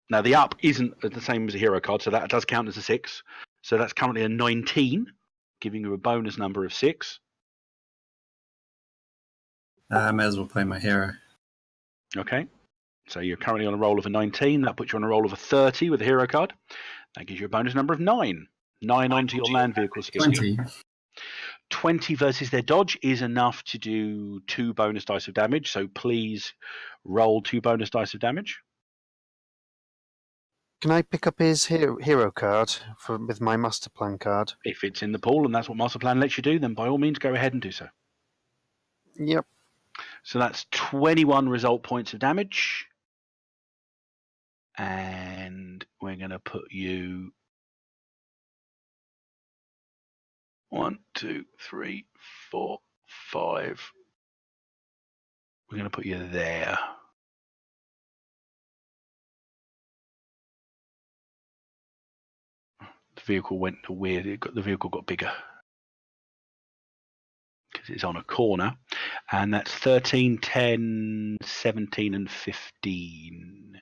Now, the up isn't the same as a hero card, so that does count as a 6. So that's currently a 19, giving you a bonus number of 6. I may as well play my hero. Okay. So you're currently on a roll of a 19. That puts you on a roll of a 30 with a hero card. That gives you a bonus number of 9. 9 onto your land vehicle skill. 20. 20 versus their dodge is enough to do 2 bonus dice of damage. So please roll 2 bonus dice of damage. Can I pick up his hero card with my master plan card? If it's in the pool and that's what Master Plan lets you do, then by all means go ahead and do so. Yep. So that's 21 result points of damage. And we're going to put you 1, 2, 3, 4, 5. We're going to put you there. The vehicle went weird. The vehicle got bigger because it's on a corner. And that's 13, 10, 17, and 15.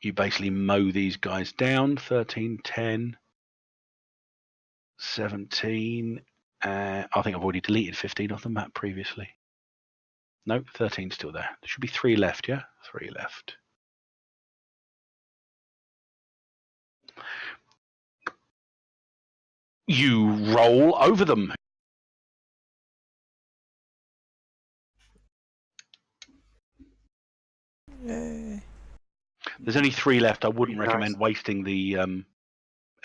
You basically mow these guys down. 13, 10, 17. I think I've already deleted 15 off the map previously. No, 13's still there. There should be 3 left, yeah? 3 left. You roll over them. Yay. There's only 3 left. I wouldn't Nice. recommend wasting the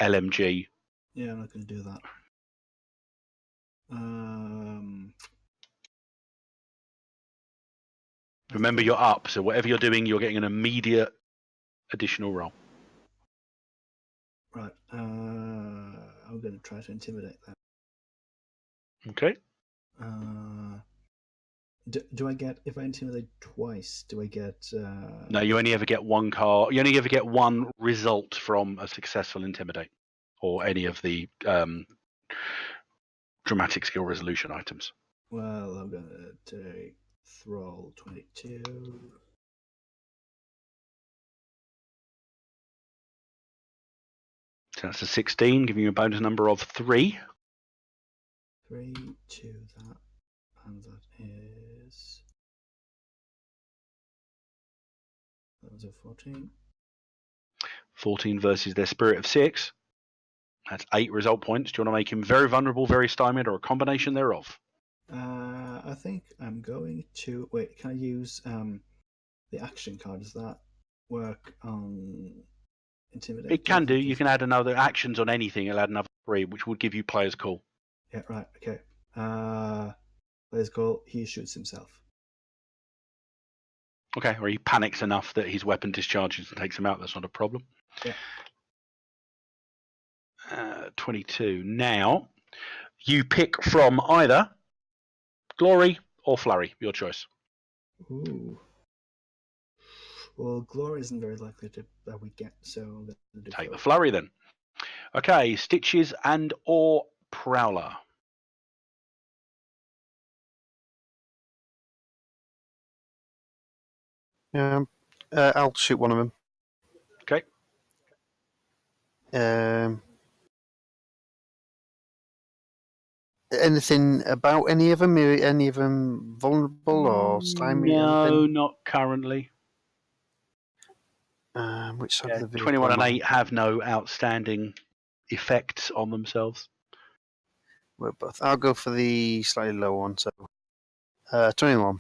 LMG. Yeah, I'm not going to do that. Remember, you're up, so whatever you're doing, you're getting an immediate additional roll. Right. I'm going to try to intimidate them. Okay. Do I get, if I intimidate twice, do I get... No, you only ever get 1 card. You only ever get 1 result from a successful intimidate, or any of the dramatic skill resolution items. Well, I'm going to take roll 22. So that's a 16, giving you a bonus number of 3. 3 to that, and that is... That was a 14. 14 versus their spirit of 6. That's 8 result points. Do you want to make him very vulnerable, very stymied, or a combination thereof? I think I'm going to... Wait, can I use the action card? Does that work on intimidate? It can do. You can add another actions on anything. It'll add another 3, which would give you player's call. Yeah, right, okay. Player's call, he shoots himself. Okay, or he panics enough that his weapon discharges and takes him out. That's not a problem. Yeah. 22. Now, you pick from either Glory or Flurry. Your choice. Ooh. Well, Glory isn't very likely to that we get, so I'm going to do Take the Flurry. Flurry then. Okay, Stitches and or Prowler. I'll shoot one of them. Okay. Anything about any of them? Are any of them vulnerable or stymied? No, anything? not currently. Which side Yeah, of the vehicle? 21 and am I? 8 have no outstanding effects on themselves. We're both. I'll go for the slightly lower one. So, 21.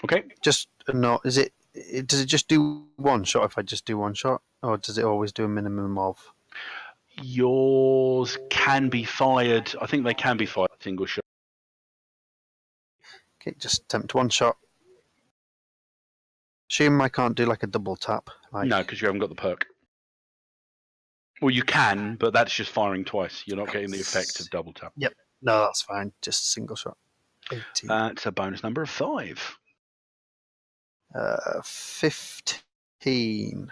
Okay. Just not. Is it? Does it just do one shot if I just do one shot, or does it always do a minimum of? Yours can be fired. I think they can be fired single shot. Okay, just attempt one shot. Assume I can't do like a double tap. Like, No, because you haven't got the perk. Well, you can, but that's just firing twice. You're not getting the effect of double tap. no, that's fine. Just single shot. 18. It's a bonus number of 5. 15.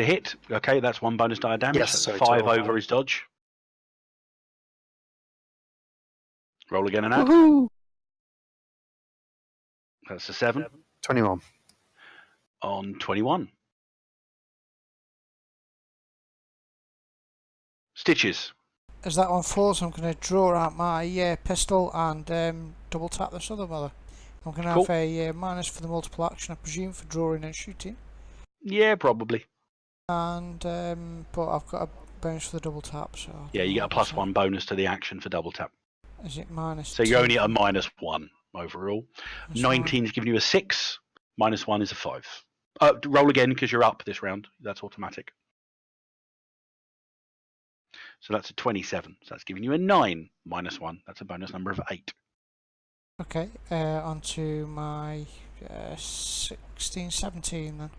to hit. Okay, that's 1 bonus die of damage. Yes, That's sorry, 5 total. over his dodge. Roll again and add. Woohoo! That's a 7 21. on 21. Stitches. As that one falls, I'm going to draw out my pistol and double tap this other mother. I'm going to Cool. have a minus for the multiple action, I presume, for drawing and shooting. Yeah, probably. And but I've got a bonus for the double tap, so I Yeah, don't you know get a what +1 bonus to the action for double tap. Is it minus? So you're 2? only at a -1 overall. That's 19 is giving you a 6. -1 is a 5. Roll again because you're up this round. That's automatic. So that's a 27. So that's giving you a 9 -1. That's a bonus number of 8. fine. Okay, on to my 16, 17 then.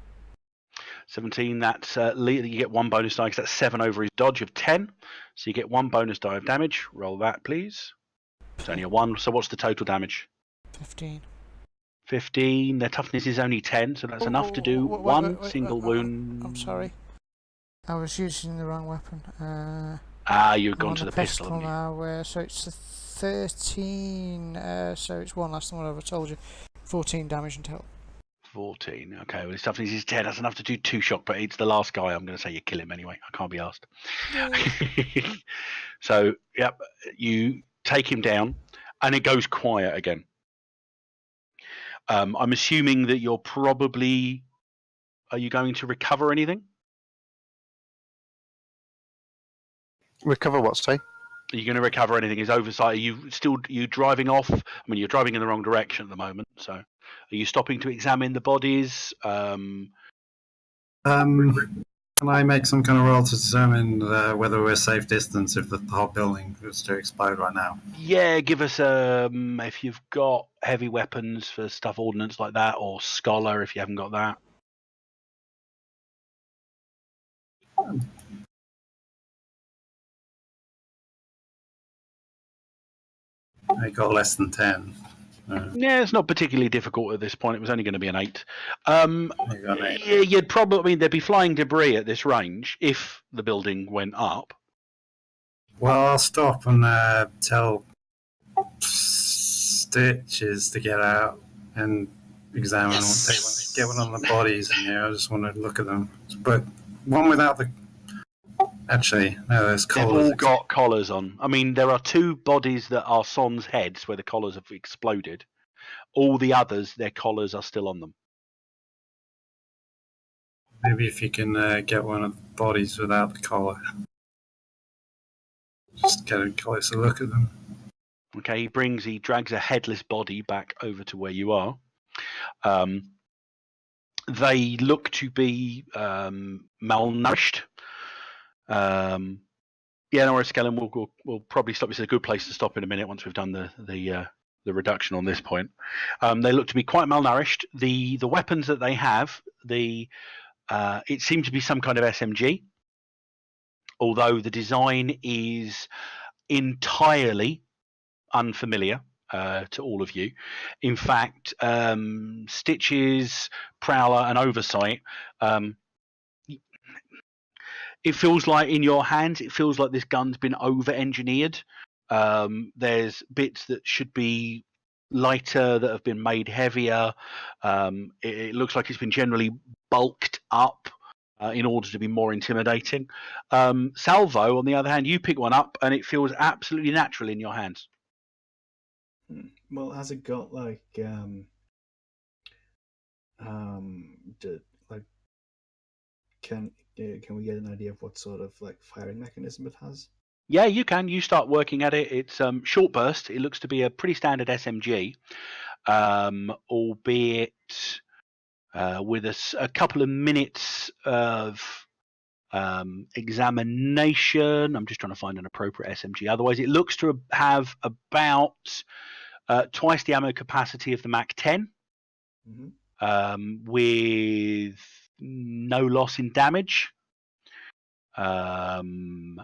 17, that's you get 1 bonus die because that's 7 over his dodge of 10. So you get 1 bonus die of damage. Roll that, please. It's only a 1. So what's the total damage? 15. 15. Their toughness is only 10, so that's enough to do one single wound. I'm sorry. I was using the wrong weapon. You've I'm gone on to the pistol pistol. now, so it's a 13, so it's 1 less than what I've told you. 14 damage in total. 14. Okay, well his toughness is 10. That's enough to do 2 shock, but it's the last guy. I'm going to say you kill him anyway. I can't be asked. So, yep, you take him down, and it goes quiet again. I'm assuming that you're probably... Are you going to recover anything? Recover what, say? Are you going to recover anything? Is oversight? Are you driving off? I mean, you're driving in the wrong direction at the moment. So, are you stopping to examine the bodies? Can I make some kind of roll to determine whether we're safe distance if the whole building was to explode right now? Yeah, give us if you've got heavy weapons for stuff, ordnance like that, or scholar if you haven't got that. I got less than 10. Yeah, it's not particularly difficult at this point. It was only going to be an 8. You got an 8. Yeah, you'd probably. I mean, there'd be flying debris at this range if the building went up. Well, I'll stop and tell Stitches to get out and examine get one on the bodies in here. I just want to look at them. But one without the... Actually, no, there's collars. They've all got collars on. I mean, there are 2 bodies that are Son's heads where the collars have exploded. All the others, their collars are still on them. Maybe if you can get one of the bodies without the collar. Just get a closer look at them. Okay, he drags a headless body back over to where you are. They look to be malnourished. Yeah, no worries, Skellen. We'll probably stop. This is a good place to stop in a minute once we've done the reduction on this point. They look to be quite malnourished. The weapons that they have, it seems to be some kind of SMG, although the design is entirely unfamiliar to all of you. In fact, Stitches, Prowler, and Oversight. It feels like in your hands, it feels like this gun's been over-engineered. There's bits that should be lighter that have been made heavier. It looks like it's been generally bulked up in order to be more intimidating. Salvo, on the other hand, you pick one up and it feels absolutely natural in your hands. Well, has it got like can we get an idea of what sort of like firing mechanism it has? Yeah, you can. You start working at it. It's short burst. It looks to be a pretty standard SMG, albeit with a couple of minutes of examination. I'm just trying to find an appropriate SMG. Otherwise, it looks to have about twice the ammo capacity of the Mach 10, with no loss in damage. And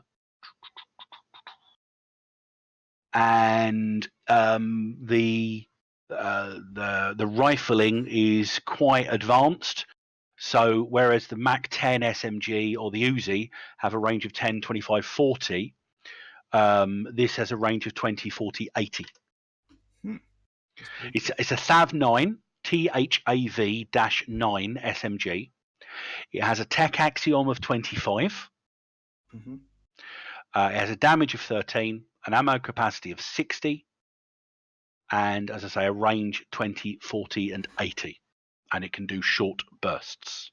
the rifling is quite advanced. So whereas the Mac 10 SMG or the Uzi have a range of 10, 25, 40, this has a range of 20, 40, 80. It's a THAV-9, THAV-9 SMG. It has a tech axiom of 25. Mm-hmm. It has a damage of 13, an ammo capacity of 60, and as I say, a range 20, 40, and 80. And it can do short bursts.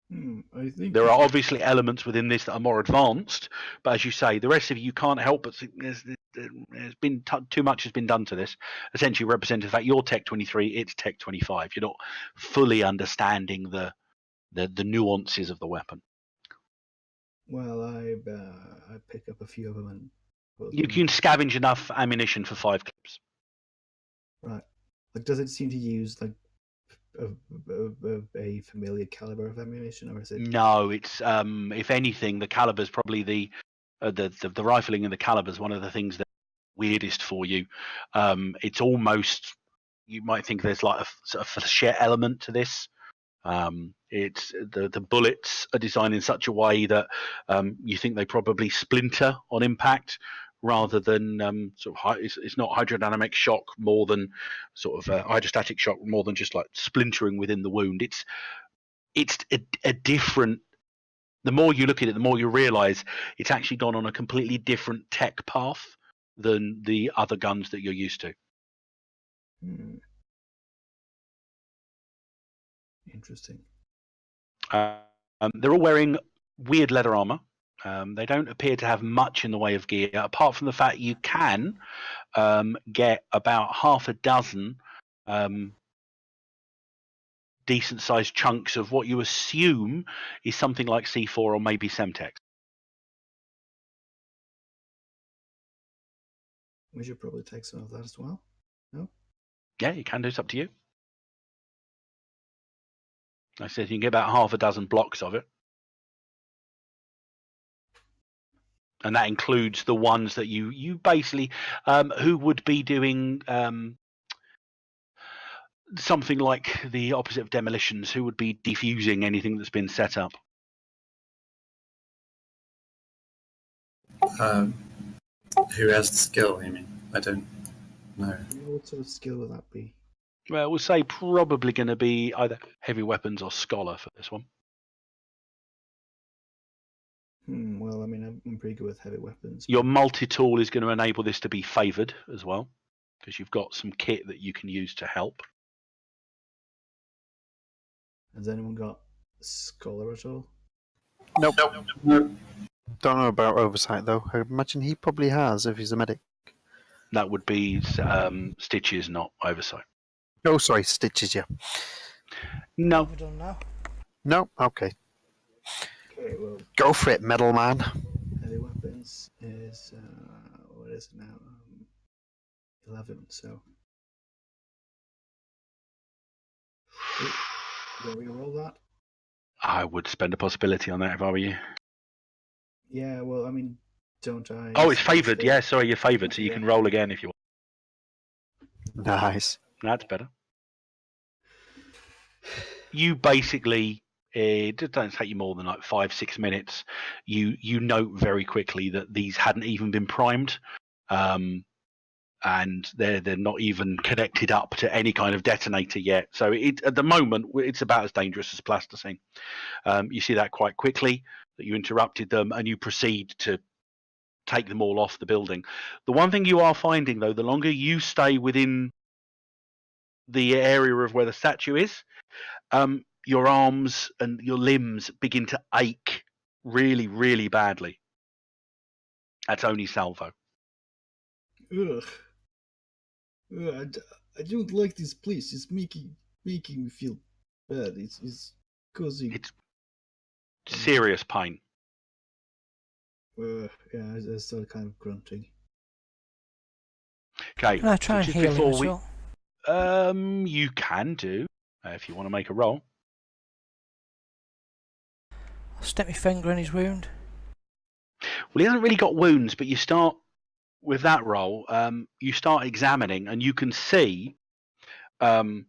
I think There are obviously elements within this that are more advanced, but as you say, the rest of you can't help but think there's been too much has been done to this. Essentially, representing the fact you're Tech 23, it's Tech 25. You're not fully understanding the nuances of the weapon. Well, I pick up a few of them and put You them- can scavenge enough ammunition for 5 clips. Right. Like, does it seem to use like a familiar caliber of ammunition, or is it? No, it's if anything, the caliber's probably the rifling and the caliber's one of the things that's weirdest for you. It's almost, you might think there's like a sort of flechette element to this. It's the bullets are designed in such a way that you think they probably splinter on impact rather than it's not hydrodynamic shock more than sort of hydrostatic shock more than just like splintering within the wound. It's a different. The more you look at it, the more you realise it's actually gone on a completely different tech path than the other guns that you're used to. Interesting. They're all wearing weird leather armour. They don't appear to have much in the way of gear, apart from the fact you can get about half a dozen decent-sized chunks of what you assume is something like C4 or maybe Semtex. We should probably take some of that as well. No? Yeah, you can do. It's up to you. Like I said, you can get about half a dozen blocks of it. And that includes the ones that you basically, who would be doing something like the opposite of demolitions, who would be defusing anything that's been set up. Who has the skill, you mean? I don't know. What sort of skill would that be? Well, we'll say probably going to be either heavy weapons or scholar for this one. Well, I mean, I'm pretty good with heavy weapons. Your multi-tool is going to enable this to be favoured as well, because you've got some kit that you can use to help. Has anyone got scholar at all? Nope. Don't know about oversight though. I imagine he probably has if he's a medic. That would be Stitches, not oversight. Oh, sorry, Stitches, yeah. No. We're done now. No? Okay. Okay, well, Go for it, metal man. heavy weapons is what is it now? 11. So, do we roll that? I would spend a possibility on that if I were you. Yeah. Well, I mean, don't I? Oh, it's favoured. Yeah, sorry, you're favoured, so you can roll again if you want. Nice. That's better. You basically, it doesn't take you more than like 5-6 minutes. You note very quickly that these hadn't even been primed, and they're not even connected up to any kind of detonator yet. So at the moment, it's about as dangerous as plasticine. You see that quite quickly, that you interrupted them, and you proceed to take them all off the building. The one thing you are finding, though, the longer you stay within the area of where the statue is, your arms and your limbs begin to ache really, really badly. That's only salvo. Ugh. I don't like this place. It's making me feel bad. It's causing. It's serious pain. Yeah, I started kind of grunting. Okay. Can I try and just heal him before as we- well? You can do if you want to make a roll. I'll stick my finger in his wound. Well, he hasn't really got wounds, but you start with that roll. You start examining, and you can see that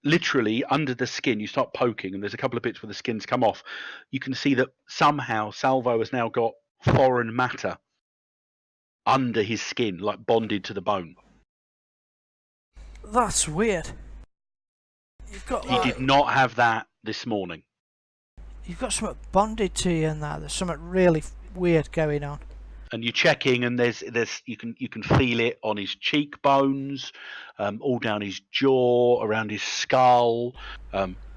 literally under the skin, you start poking, and there's a couple of bits where the skin's come off. You can see that somehow Salvo has now got foreign matter under his skin, like bonded to the bone. That's weird. You've got He did not have that this morning. You've got something bonded to you in there. There's something really weird going on. And you're checking, and there's you can feel it on his cheekbones, all down his jaw, around his skull,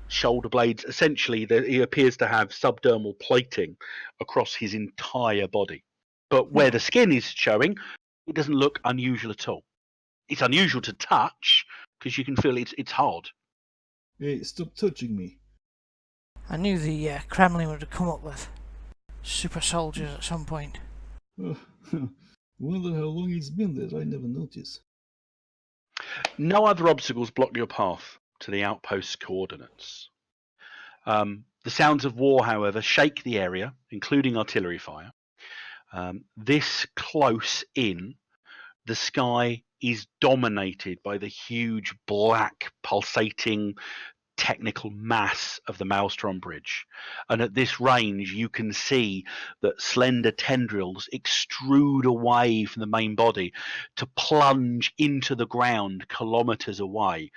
shoulder blades. Essentially, he appears to have subdermal plating across his entire body. But where the skin is showing, it doesn't look unusual at all. It's unusual to touch because you can feel it's hard. Hey, stop touching me. I knew the Kremlin would have come up with super soldiers at some point. Wonder how long it's been there. I never noticed. No other obstacles block your path to the outpost's coordinates. The sounds of war, however, shake the area, including artillery fire. This close in, the sky is dominated by the huge black pulsating technical mass of the Maelstrom Bridge, and at this range you can see that slender tendrils extrude away from the main body to plunge into the ground kilometers away.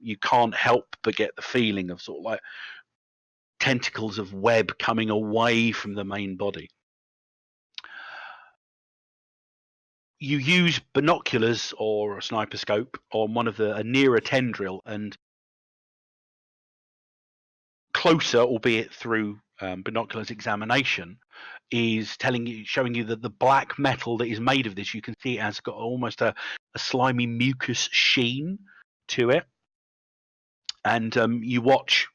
You can't help but get the feeling of sort of like tentacles of web coming away from the main body. You use binoculars or a sniper scope on one of a nearer tendril, and closer, albeit through binoculars examination, is showing you that the black metal that is made of this, you can see it has got almost a slimy mucus sheen to it. And you watch,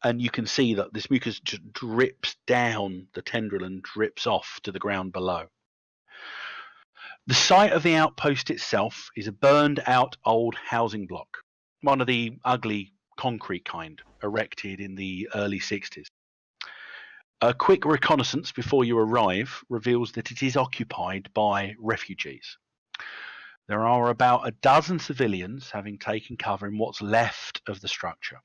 and you can see that this mucus just drips down the tendril and drips off to the ground below. The site of the outpost itself is a burned out old housing block, one of the ugly concrete kind, erected in the early 60s. A quick reconnaissance before you arrive reveals that it is occupied by refugees. There are about a dozen civilians having taken cover in what's left of the structure.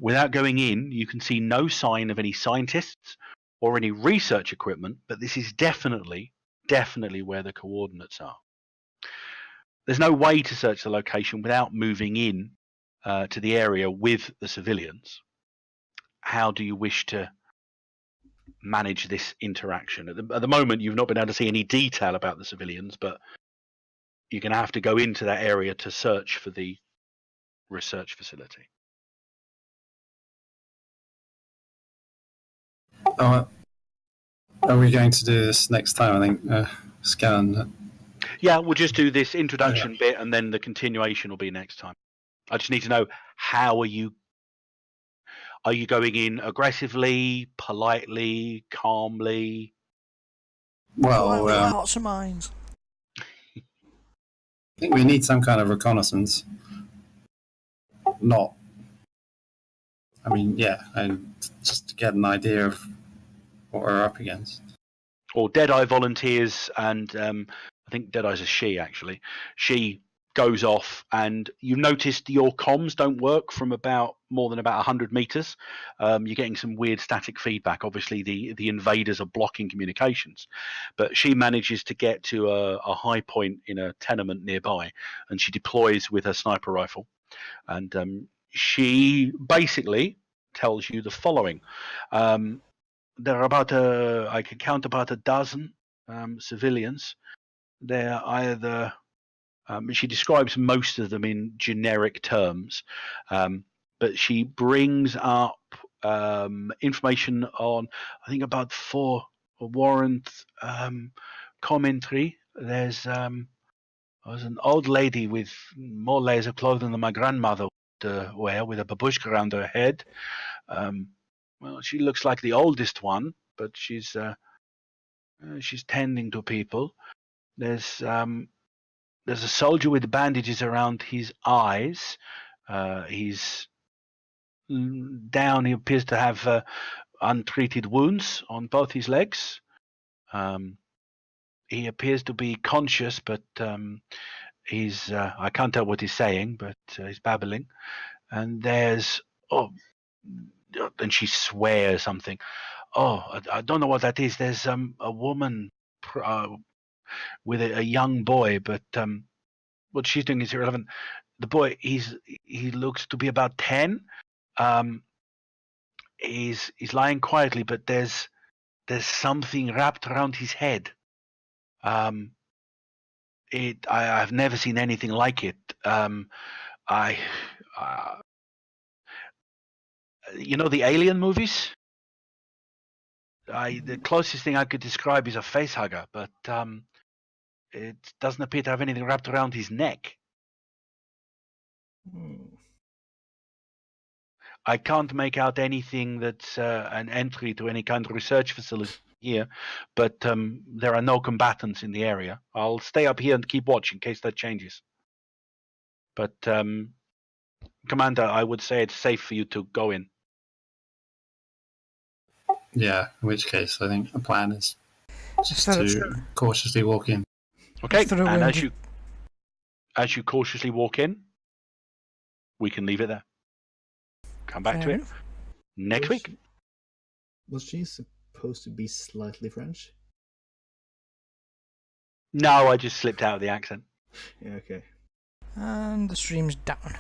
Without going in, you can see no sign of any scientists or any research equipment, but this is definitely where the coordinates are. There's no way to search the location without moving in to the area with the civilians. How do you wish to manage this interaction? At the moment, you've not been able to see any detail about the civilians, but you're going to have to go into that area to search for the research facility. Are we going to do this next time? I think scan. Yeah, we'll just do this introduction bit, and then the continuation will be next time. I just need to know, how are you going in aggressively, politely, calmly? Well, Hearts and minds. I think we need some kind of reconnaissance. And just to get an idea of what we're up against. Or Deadeye volunteers, and I think Deadeye's a she, actually. She goes off, and you noticed your comms don't work from more than about 100 meters. You're getting some weird static feedback. Obviously, the invaders are blocking communications, but she manages to get to a high point in a tenement nearby, and she deploys with her sniper rifle, and she basically tells you the following. There are I can count about a dozen civilians. They're either she describes most of them in generic terms, but she brings up information on, I think, about 4 warrant commentary. There's an old lady with more layers of clothing than my grandmother would wear, with a babushka around her head. Well, she looks like the oldest one, but she's tending to people. There's a soldier with bandages around his eyes. He's down. He appears to have untreated wounds on both his legs. He appears to be conscious, but He's I can't tell what he's saying, but he's babbling. And there's and she swears something. I don't know what that is. There's a woman with a young boy, but what she's doing is irrelevant. The boy, he looks to be about 10. He's lying quietly, but there's something wrapped around his head. I've never seen anything like it. You know the Alien movies? The closest thing I could describe is a facehugger, but it doesn't appear to have anything wrapped around his neck. I can't make out anything that's an entry to any kind of research facility here, but there are no combatants in the area. I'll stay up here and keep watch in case that changes. But, Commander, I would say it's safe for you to go in. Yeah, in which case I think the plan is just So- to cautiously walk in. Okay, After a and wounded- as you cautiously walk in, we can leave it there. Come back Fair to it enough. next week. Was she supposed to be slightly French? No, I just slipped out of the accent. Yeah, okay. And the stream's down.